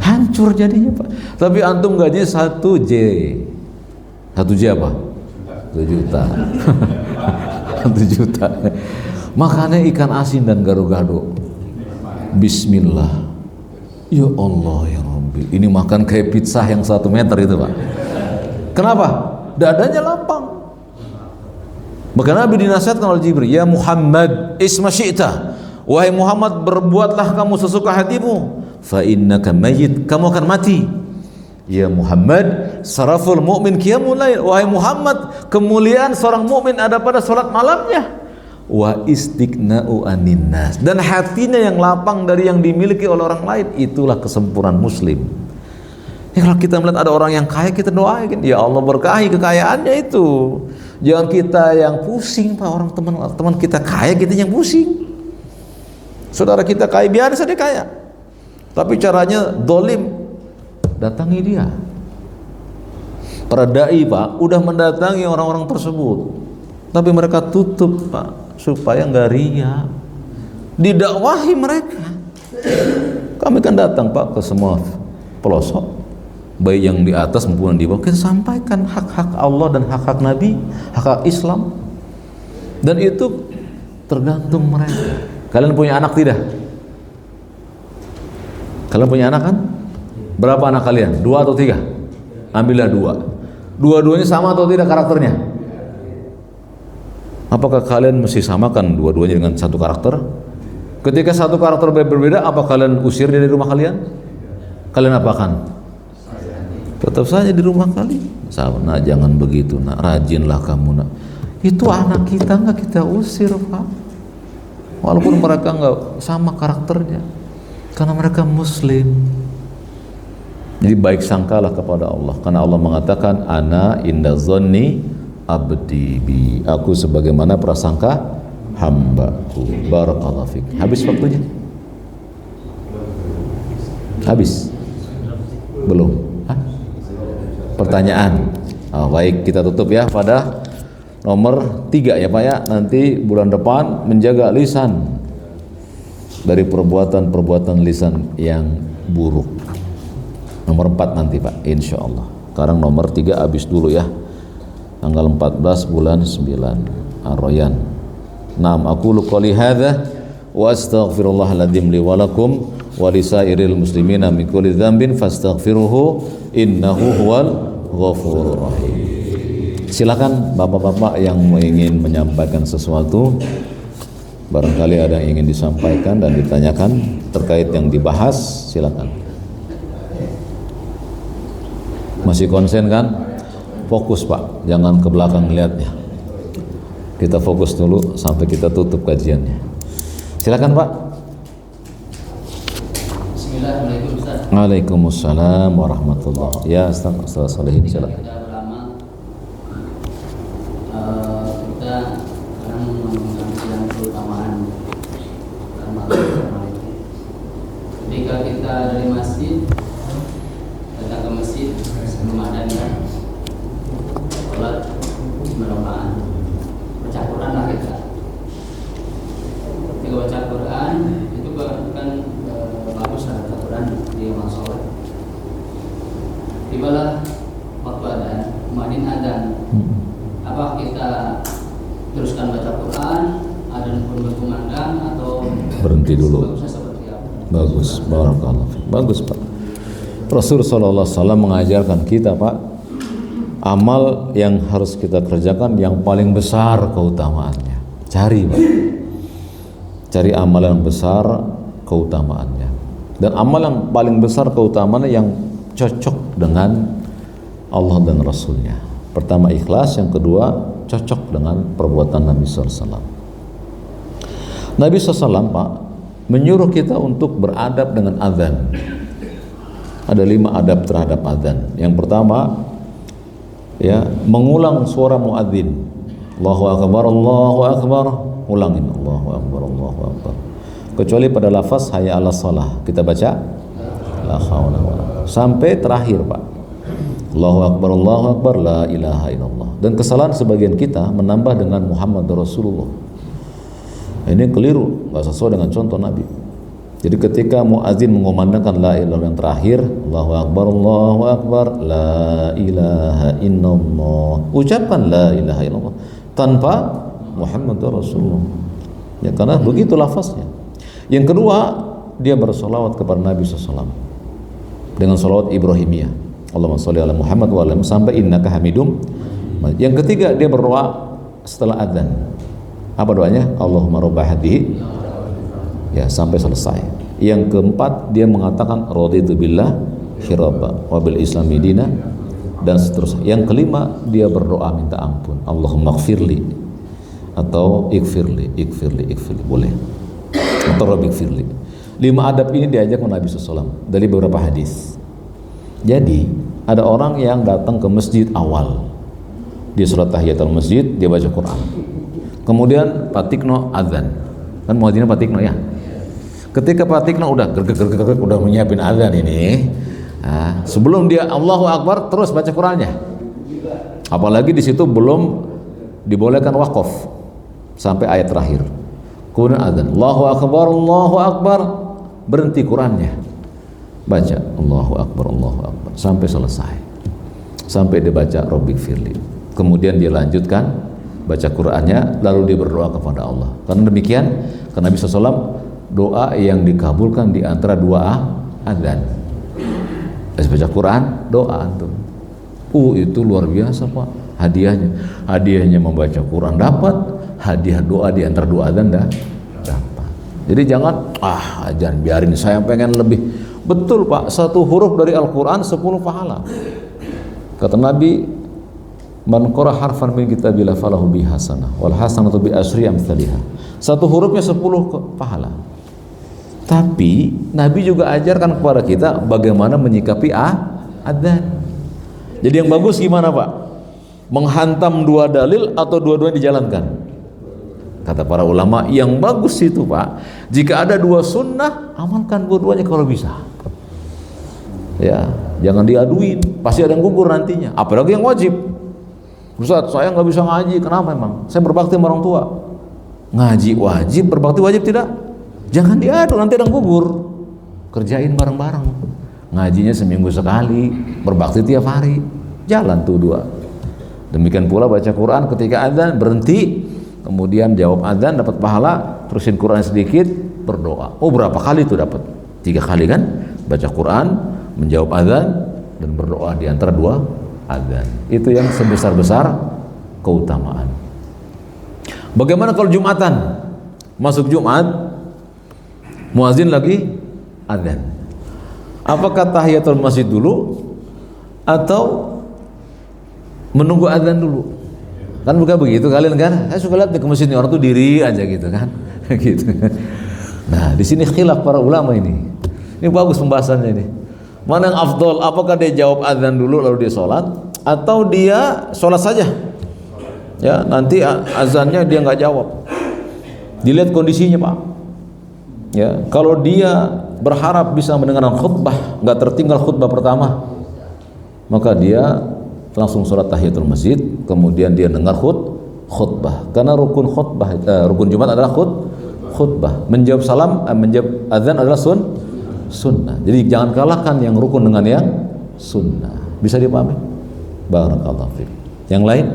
hancur jadinya Pak. Tapi antum gajinya 1J. 1J apa? 1 juta. 1 juta. Makannya ikan asin dan gado-gado. Bismillah. Ya Allah ya Rabbi. Ini makan kayak pizza yang 1 meter itu Pak. Kenapa? Dadanya lapang. Maka Nabi dinasihatkan oleh Jibril, ya Muhammad isma syi'ta, wahai Muhammad berbuatlah kamu sesuka hatimu, fa innaka mayyit, kamu akan mati. Ya Muhammad saraful mu'min qiyamul lail, wahai Muhammad kemuliaan seorang mukmin ada pada salat malamnya. Wa istiqna'u anin nas, dan hatinya yang lapang dari yang dimiliki oleh orang lain, itulah kesempurnaan muslim. Ya, kalau kita melihat ada orang yang kaya, kita doain, ya Allah berkahi kekayaannya itu. Jangan kita yang pusing Pak, orang teman kita kaya, kita yang pusing. Saudara kita kaya, biar saja kaya, tapi caranya dolim, datangi dia. Para dai Pak udah mendatangi orang-orang tersebut, tapi mereka tutup Pak, supaya nggak riya. Didakwahi mereka. Kami kan datang Pak ke semua pelosok, baik yang di atas maupun yang di bawah, kita sampaikan hak-hak Allah dan hak-hak Nabi, hak-hak Islam, dan itu tergantung mereka. Kalian punya anak tidak? Kalian punya anak kan? Berapa anak kalian? 2 atau 3? Ambillah 2. Dua-duanya sama atau tidak karakternya? Apakah kalian mesti samakan dua-duanya dengan satu karakter? Ketika satu karakter berbeda, apa kalian usir dari rumah kalian? Kalian apakan? Tetap saja di rumah kalian. Nah, jangan begitu, nak. Rajinlah kamu, nak. Itu anak kita nggak kita usir, Pak. Walaupun mereka nggak sama karakternya, karena mereka Muslim. Jadi baik sangkalah kepada Allah, karena Allah mengatakan, ana inda zonni abdi bi. Aku sebagaimana prasangka hambaku. Barakallahu fik. Habis waktunya? Habis? Belum? Hah? Pertanyaan? Baik, kita tutup ya pada nomor 3 ya Pak ya. Nanti bulan depan menjaga lisan dari perbuatan-perbuatan lisan yang buruk. Nomor 4 nanti Pak, insya Allah. Sekarang nomor 3 habis dulu ya. Tanggal 14 bulan 9 Ar-Rayyan. Naam, aqulu qouli hadza wa astaghfirullahaladzim li wa lakum wa lisairil muslimina min kulli dzambin fastaghfiruhu innahu huwal ghafurur rahim. Silakan bapak-bapak yang ingin menyampaikan sesuatu, barangkali ada yang ingin disampaikan dan ditanyakan terkait yang dibahas, silakan. Masih konsen kan? Fokus Pak, jangan ke belakang lihatnya. Kita fokus dulu sampai kita tutup kajiannya. Silakan Pak. Bismillahirrahmanirrahim Ustaz. Waalaikumsalam warahmatullahi. Ya Ustaz Salihin silakan. Kita sekarang mengenal keutamaan Ramadan. Ketika kita dari masjid datang ke masjid sebelum adzan kan, sholat berjamaah, baca Quran lah kita. Ketika baca Quran itu kan bagus lah baca Quran di rumah sholat. Tibalah waktu adzan, muadzin adzan. Apa kita teruskan baca Quran, adzan pun berkumandang atau berhenti dulu? Bagusnya seperti apa? Bagus, barakallah. Bagus Pak. Rasul sallallahu alaihi wasallam mengajarkan kita Pak, amal yang harus kita kerjakan yang paling besar keutamaannya. Cari Pak. Cari amal yang besar keutamaannya. Dan amal yang paling besar keutamaannya yang cocok dengan Allah dan Rasulnya. Pertama ikhlas, yang kedua cocok dengan perbuatan Nabi SAW. Nabi SAW Pak menyuruh kita untuk beradab dengan azan. Ada 5 adab terhadap azan. Yang pertama, ya, mengulang suara muadzin. Allahu akbar, Allahu akbar. Ulangin Allahu akbar, Allahu akbar. Kecuali pada lafaz hayya 'alas shalah, kita baca la haula wala quwwata sampai terakhir Pak. Allahu akbar, la ilaha illallah. Dan kesalahan sebagian kita menambah dengan Muhammad Rasulullah. Ini keliru, nggak sesuai dengan contoh Nabi. Jadi ketika muadzin mengumandangkan la ilaha illallah yang terakhir, Allahu akbar, la ilaha illallah. Ucapkan la ilaha illallah tanpa Muhammad Rasulullah. Ya, karena begitu lafaznya. Yang kedua, dia bersolawat kepada Nabi SAW dengan solawat Ibrahimiyah. Allahumma sholli ala Muhammad wa ala sampai innaka hamidum. Yang ketiga, dia berdoa setelah adzan. Apa doanya? Allahumma rabb hadhihi, ya, sampai selesai. Yang keempat, dia mengatakan raditu billah hiraba wa bil islami dina, dan seterusnya. Yang kelima, dia berdoa minta ampun. Allahumma ighfirli atau ikfirli boleh, atau rabbi ikfirli. 5 adab ini diajak Nabi SAW dari beberapa hadis. Jadi ada orang yang datang ke masjid awal, dia sholat tahiyatul masjid, dia baca Quran, kemudian patikno azan, kan muadzinnya patikno ya. Ketika patikno udah gergek udah menyiapin azan ini, nah, sebelum dia Allahu Akbar terus baca Qurannya. Apalagi di situ belum dibolehkan wakaf sampai ayat terakhir. Kemudian azan, Allahu Akbar, berhenti Qurannya, baca Allahu Akbar sampai selesai, sampai dia baca Rabbik firli. Kemudian dia lanjutkan baca Qurannya, lalu dia berdoa kepada Allah. Karena demikian, karena Nabi SAW doa yang dikabulkan di antara 2 azan. Baca Quran, doa antum. Itu luar biasa Pak hadiahnya. Hadiahnya membaca Quran dapat, hadiah doa di antara dua adzan dah dapat. Jadi jangan jangan biarin saya pengen lebih. Betul Pak, satu huruf dari Al-Quran 10 pahala. Kata Nabi, man qara harfan min kitabillah falahu bi hasanah wal hasanatu bi asyri amsalihha. Satu hurufnya 10 pahala. Tapi Nabi juga ajarkan kepada kita bagaimana menyikapi adzan. Jadi yang bagus gimana Pak? Menghantam dua dalil atau dua-duanya dijalankan? Kata para ulama, yang bagus itu Pak, jika ada dua sunnah, amalkan dua-duanya kalau bisa. Ya, jangan diaduin, pasti ada yang gugur nantinya. Apalagi yang wajib. Ustaz, saya nggak bisa ngaji, kenapa emang? Saya berbakti sama orang tua. Ngaji wajib, berbakti wajib tidak? Jangan diadu, nanti ada yang gugur. Kerjain bareng-bareng. Ngajinya seminggu sekali, berbakti tiap hari. Jalan tuh dua. Demikian pula baca Quran ketika adzan berhenti, kemudian jawab adzan dapat pahala, terusin Quran sedikit, berdoa. Oh, berapa kali itu dapat? 3 kali kan? Baca Quran, menjawab adzan dan berdoa di antara dua adzan. Itu yang sebesar-besar keutamaan. Bagaimana kalau Jumatan? Masuk Jumat, muazin lagi adzan. Apakah tahiyatul masjid dulu atau menunggu adzan dulu? Kan bukan begitu kalian kan? Saya suka lihat di masjid ini orang tuh diri aja gitu kan. Gitu. Nah, di sini khilaf para ulama ini. Ini bagus pembahasannya ini. Mana yang afdol? Apakah dia jawab adzan dulu lalu dia sholat, atau dia sholat saja? Ya, nanti azannya dia nggak jawab. Dilihat kondisinya Pak. Ya, kalau dia berharap bisa mendengarkan khutbah, nggak tertinggal khutbah pertama, maka dia langsung sholat tahiyatul masjid, kemudian dia dengar khutbah. Karena rukun khutbah, rukun Jumat adalah khutbah. Menjawab salam, menjawab azan adalah sunnah. Jadi jangan kalahkan yang rukun dengan yang sunnah. Bisa dipahami? Barakallahu fiik. Yang lain,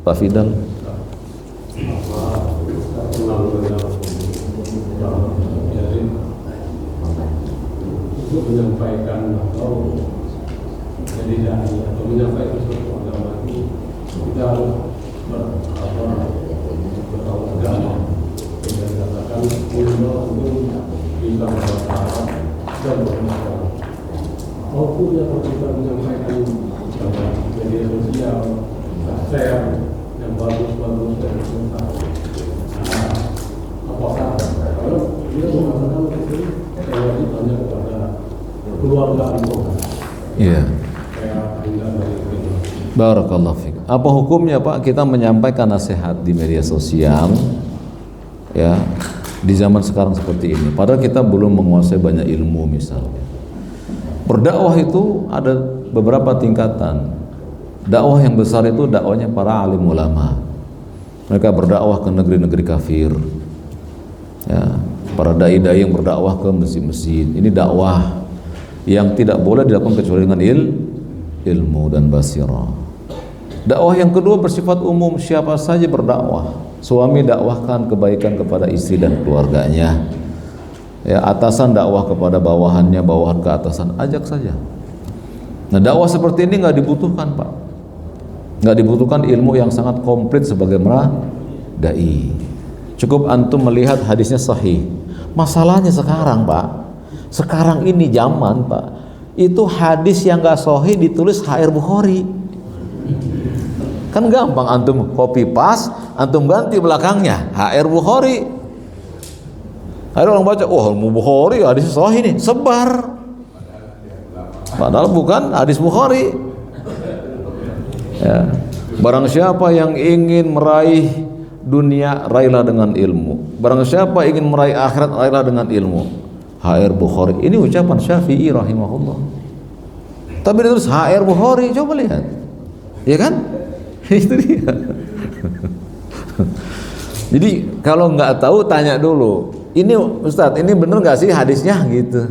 Pak Fidal. Untuk menyampaikan atau jadi atau menyampaikan sesuatu agama itu kita harus bertahu agama dan katakan untuk bisa berbicara dan berbicara. Maupun yang kita menyampaikan pada media sosial, share yang bagus-bagus dan sebentar. Apakah kalau dia mengatakan itu saya wajib tanya kepada keluarga anggota. Iya. Barakallahu fiik. Apa hukumnya Pak kita menyampaikan nasihat di media sosial ya di zaman sekarang seperti ini? Padahal kita belum menguasai banyak ilmu misalnya. Berdakwah itu ada beberapa tingkatan. Dakwah yang besar itu dakwahnya para alim ulama. Mereka berdakwah ke negeri-negeri kafir. Ya, para dai-dai yang berdakwah ke masjid-masjid. Ini dakwah yang tidak boleh dilakukan kecuali dengan ilmu dan basirah. Dakwah yang kedua bersifat umum, siapa saja berdakwah. Suami dakwahkan kebaikan kepada istri dan keluarganya. Ya, atasan dakwah kepada bawahannya, bawahan ke atasan, ajak saja. Nah, dakwah seperti ini nggak dibutuhkan Pak. Nggak dibutuhkan ilmu yang sangat komplit sebagaimana dai. Cukup antum melihat hadisnya sahih. Masalahnya sekarang Pak, sekarang ini zaman Pak, itu hadis yang gak sahih ditulis HR Bukhari. Kan gampang, antum copy paste, antum ganti belakangnya HR Bukhari. Ada orang baca, wah Bukhari hadis sahih nih, sebar. Padahal bukan hadis Bukhari. Ya. Barang siapa yang ingin meraih dunia, raihlah dengan ilmu. Barang siapa ingin meraih akhirat, raihlah dengan ilmu. HR Bukhari. Ini ucapan Syafi'i rahimahullah. Tapi ditulis HR Bukhari, coba lihat. Ya kan? Itu dia. Jadi kalau nggak tahu tanya dulu. Ini Ustadz, ini bener nggak sih hadisnya gitu?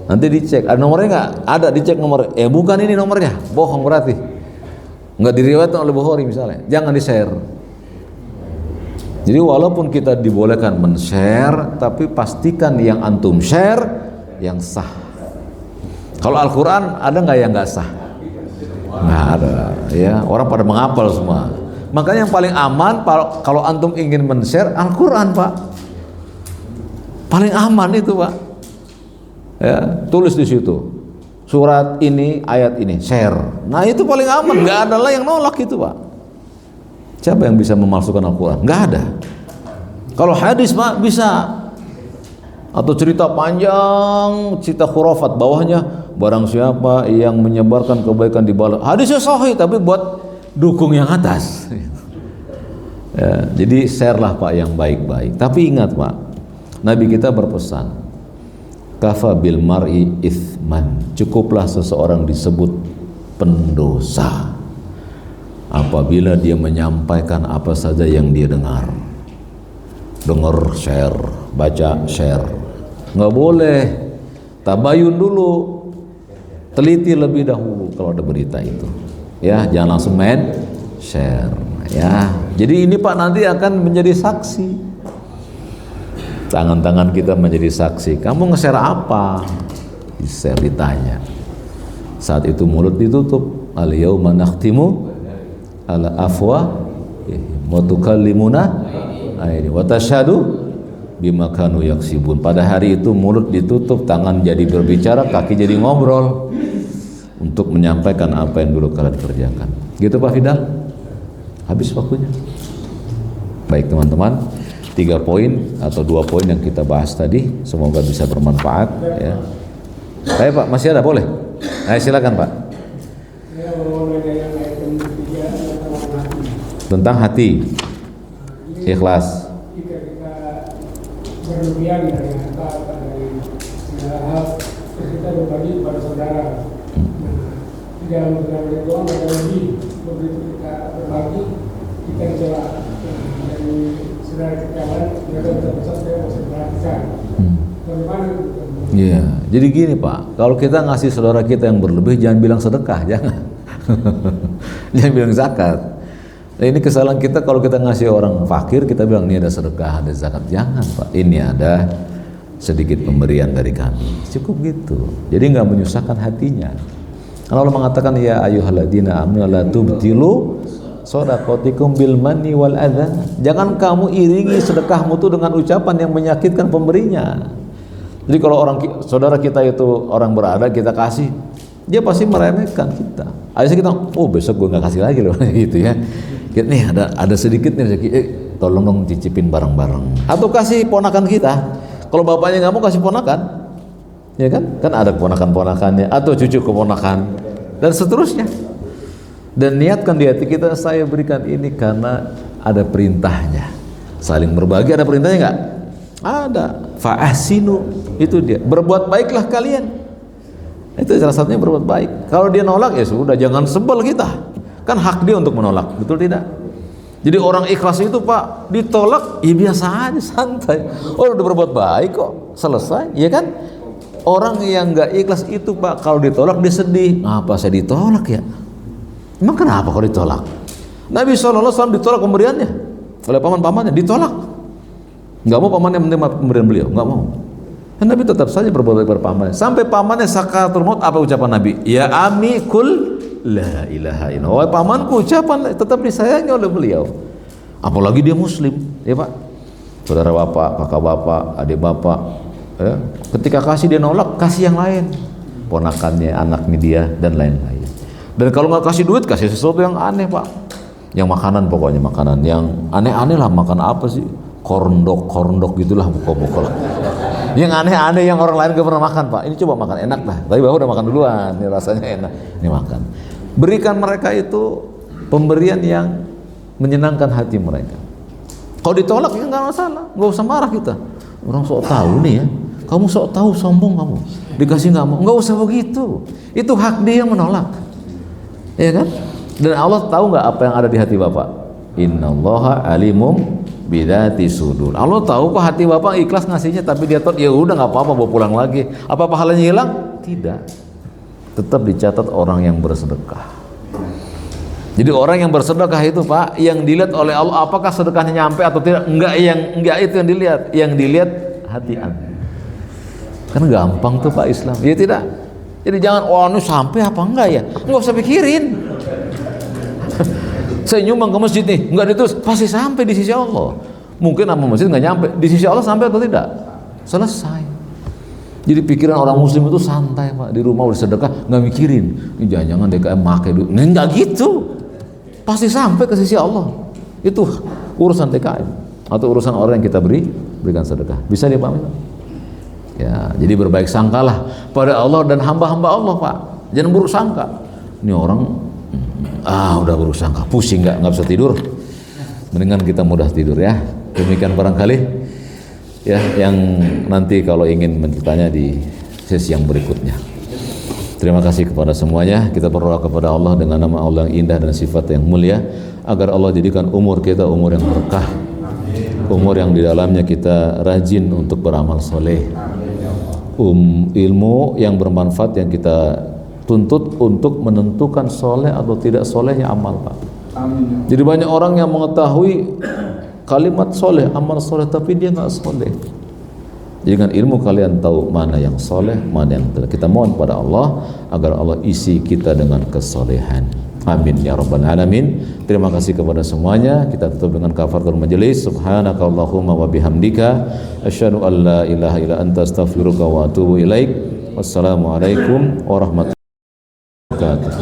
Nanti dicek. Ada nomornya nggak? Ada, dicek nomor. Bukan ini nomornya. Bohong berarti. Nggak diriwayatkan oleh Bukhari misalnya. Jangan di-share. Jadi walaupun kita dibolehkan men-share, tapi pastikan yang antum share yang sah. Kalau Al-Quran ada nggak yang nggak sah? Nggak ada. Ya, orang pada menghafal semua. Makanya yang paling aman kalau antum ingin men-share Al-Quran, Pak. Paling aman itu, Pak. Ya, tulis di situ. Surat ini, ayat ini, share. Nah, itu paling aman, nggak ada lah yang nolak itu, Pak. Siapa yang bisa memalsukan Al-Quran? Nggak ada. Kalau hadis, Pak, bisa. Atau cerita panjang, cerita khurafat, bawahnya barang siapa yang menyebarkan kebaikan di bawah. Hadisnya sahih, tapi buat dukung yang atas. Ya, jadi share-lah, Pak, yang baik-baik. Tapi ingat, Pak, Nabi kita berpesan, kafa bil mar'i ithman, cukuplah seseorang disebut pendosa apabila dia menyampaikan apa saja yang dia dengar. Dengar, share, baca, share. Nggak boleh, tabayun dulu, teliti lebih dahulu kalau ada berita itu. Ya, jangan langsung main share. Ya, jadi ini, Pak, nanti akan menjadi saksi. Tangan-tangan kita menjadi saksi. Kamu nge-share apa? Di-share, ditanya. Saat itu mulut ditutup. Al-yauma nakhtimu ala afwahihim wa tukallimuna aydihim wa tashhadu bima kanu yaksibun. Pada hari itu mulut ditutup, tangan jadi berbicara, kaki jadi ngobrol untuk menyampaikan apa yang dulu kalian kerjakan. Gitu, Pak Fidal? Habis waktunya. Baik, teman-teman, 3 poin atau 2 poin yang kita bahas tadi, semoga bisa bermanfaat, ya. Baik, Pak, masih ada, boleh? Ayo, silakan, Pak. Tentang hati, ikhlas. Jika kita berlebihan dari harta atau dari segala hal, terus kita berbagi kepada saudara. Nah, di dalam berbagi doang ada lebih. Begitu kita berbagi, kita coba dari saudara kita lain, mereka besar saya masih perhatikan. Bagaimana? Iya, jadi gini, Pak, kalau kita ngasih saudara kita yang berlebih, jangan bilang sedekah, jangan. Jangan bilang zakat. Nah, ini kesalahan kita kalau kita ngasih orang fakir, kita bilang ini ada sedekah, ada zakat. Jangan, Pak, ini ada sedikit pemberian dari kami. Cukup gitu. Jadi nggak menyusahkan hatinya. Allah mengatakan, ya ayyuhalladzina amanu la tubtilu shadaqatikum bil manni wal adza. Jangan kamu iringi sedekahmu itu dengan ucapan yang menyakitkan pemberinya. Jadi kalau saudara kita itu orang berada, kita kasih, dia pasti meremehkan kita. Akhirnya kita, oh besok gue nggak kasih lagi loh, gitu ya. Nih ada sedikit nih rezeki, tolong dong cicipin bareng-bareng. Atau kasih ponakan kita. Kalau bapaknya nggak mau, kasih ponakan, ya kan? Kan ada ponakan-ponakannya, atau cucu keponakan, dan seterusnya. Dan niatkan di hati kita, saya berikan ini karena ada perintahnya. Saling berbagi, ada perintahnya nggak? Ada. Fa'ahsinu, itu dia. Berbuat baiklah kalian. Itu salah satunya berbuat baik. Kalau dia nolak, ya sudah, jangan sebel kita. Kan hak dia untuk menolak, betul tidak? Jadi orang ikhlas itu, Pak, ditolak, ya biasa aja, santai. Oh, udah berbuat baik kok, selesai, ya kan? Orang yang nggak ikhlas itu, Pak, kalau ditolak dia sedih. Ngapa saya ditolak ya? Emang kenapa kalau ditolak? Nabi SAW ditolak pemberiannya oleh paman-pamannya, ditolak. Nggak mau pamannya menerima pemberian beliau, nggak mau. Dan Nabi tetap saja berbuat baik kepada pamannya. Sampai pamannya sakaratul maut, apa ucapan Nabi? Ya ami kul la ilaha illallah. Pamanku, ucapan tetap disayangi oleh beliau. Apalagi dia muslim, ya Pak. Saudara bapak, kakak bapak, adik bapak, ya. Ketika kasih dia nolak, kasih yang lain. Ponakannya, anaknya dia, dan lain-lain. Dan kalau nggak kasih duit, kasih sesuatu yang aneh, Pak. Yang makanan, pokoknya makanan yang aneh-aneh lah. Makan apa sih? Korndok gitulah, pokok-pokok. Yang aneh-aneh yang orang lain gak pernah makan, Pak. Ini coba makan, enak lah. Tapi bapak udah makan duluan, ini rasanya enak. Ini makan. Berikan mereka itu pemberian yang menyenangkan hati mereka. Kalau ditolak ya nggak masalah, nggak usah marah kita. Orang sok tahu nih ya, kamu sok tahu, sombong kamu. Dikasih nggak mau, nggak usah begitu. Itu hak dia yang menolak, ya kan? Dan Allah tahu nggak apa yang ada di hati bapak? Innallaha alimum bidzati sudur. Allah tahu kok hati bapak ikhlas ngasihnya, tapi dia tolak, ya udah nggak apa-apa, bawa pulang lagi. Apa pahalanya hilang? Tidak. Tetap dicatat orang yang bersedekah. Jadi orang yang bersedekah itu, Pak, yang dilihat oleh Allah apakah sedekahnya nyampe atau tidak? Enggak itu yang dilihat. Yang dilihat hati Anda. Kan gampang tuh, Pak, Islam. Ya tidak. Jadi jangan ini sampai apa enggak ya? Enggak usah pikirin. saya nyumbang ke masjid nih, nggak diterus, pasti sampai di sisi Allah. Mungkin sama masjid nggak nyampe, di sisi Allah sampai atau tidak? Selesai. Jadi pikiran orang muslim itu santai Pak, di rumah udah sedekah nggak mikirin, ini jangan-jangan DKM make duit, nggak gitu, pasti sampai ke sisi Allah. Itu urusan DKM atau urusan orang yang kita berikan sedekah. Bisa dipahami? Ya, jadi berbaik sangkalah pada Allah dan hamba-hamba Allah Pak. Jangan buruk sangka. Ini orang udah buruk sangka, pusing nggak bisa tidur. Mendingan kita mudah tidur ya. Demikian barangkali ya yang nanti kalau ingin bertanya di sesi yang berikutnya. Terima kasih kepada semuanya. Kita berdoa kepada Allah dengan nama Allah yang indah dan sifat yang mulia, agar Allah jadikan umur kita umur yang berkah, umur yang di dalamnya kita rajin untuk beramal soleh, ilmu yang bermanfaat yang kita tuntut untuk menentukan soleh atau tidak solehnya amal Pak. Jadi banyak orang yang mengetahui kalimat soleh, amal soleh, tapi dia nggak soleh. Jadi dengan ilmu kalian tahu mana yang soleh, mana yang tidak. Kita mohon pada Allah agar Allah isi kita dengan kesolehan. Amin ya rabbal alamin. Terima kasih kepada semuanya. Kita tutup dengan kafaratul majelis. Subhanakallahumma wa bihamdika asyhadu an la ilaha illa anta astaghfiruka wa atubu ilaik. Wassalamualaikum warahmatullahi wabarakatuh.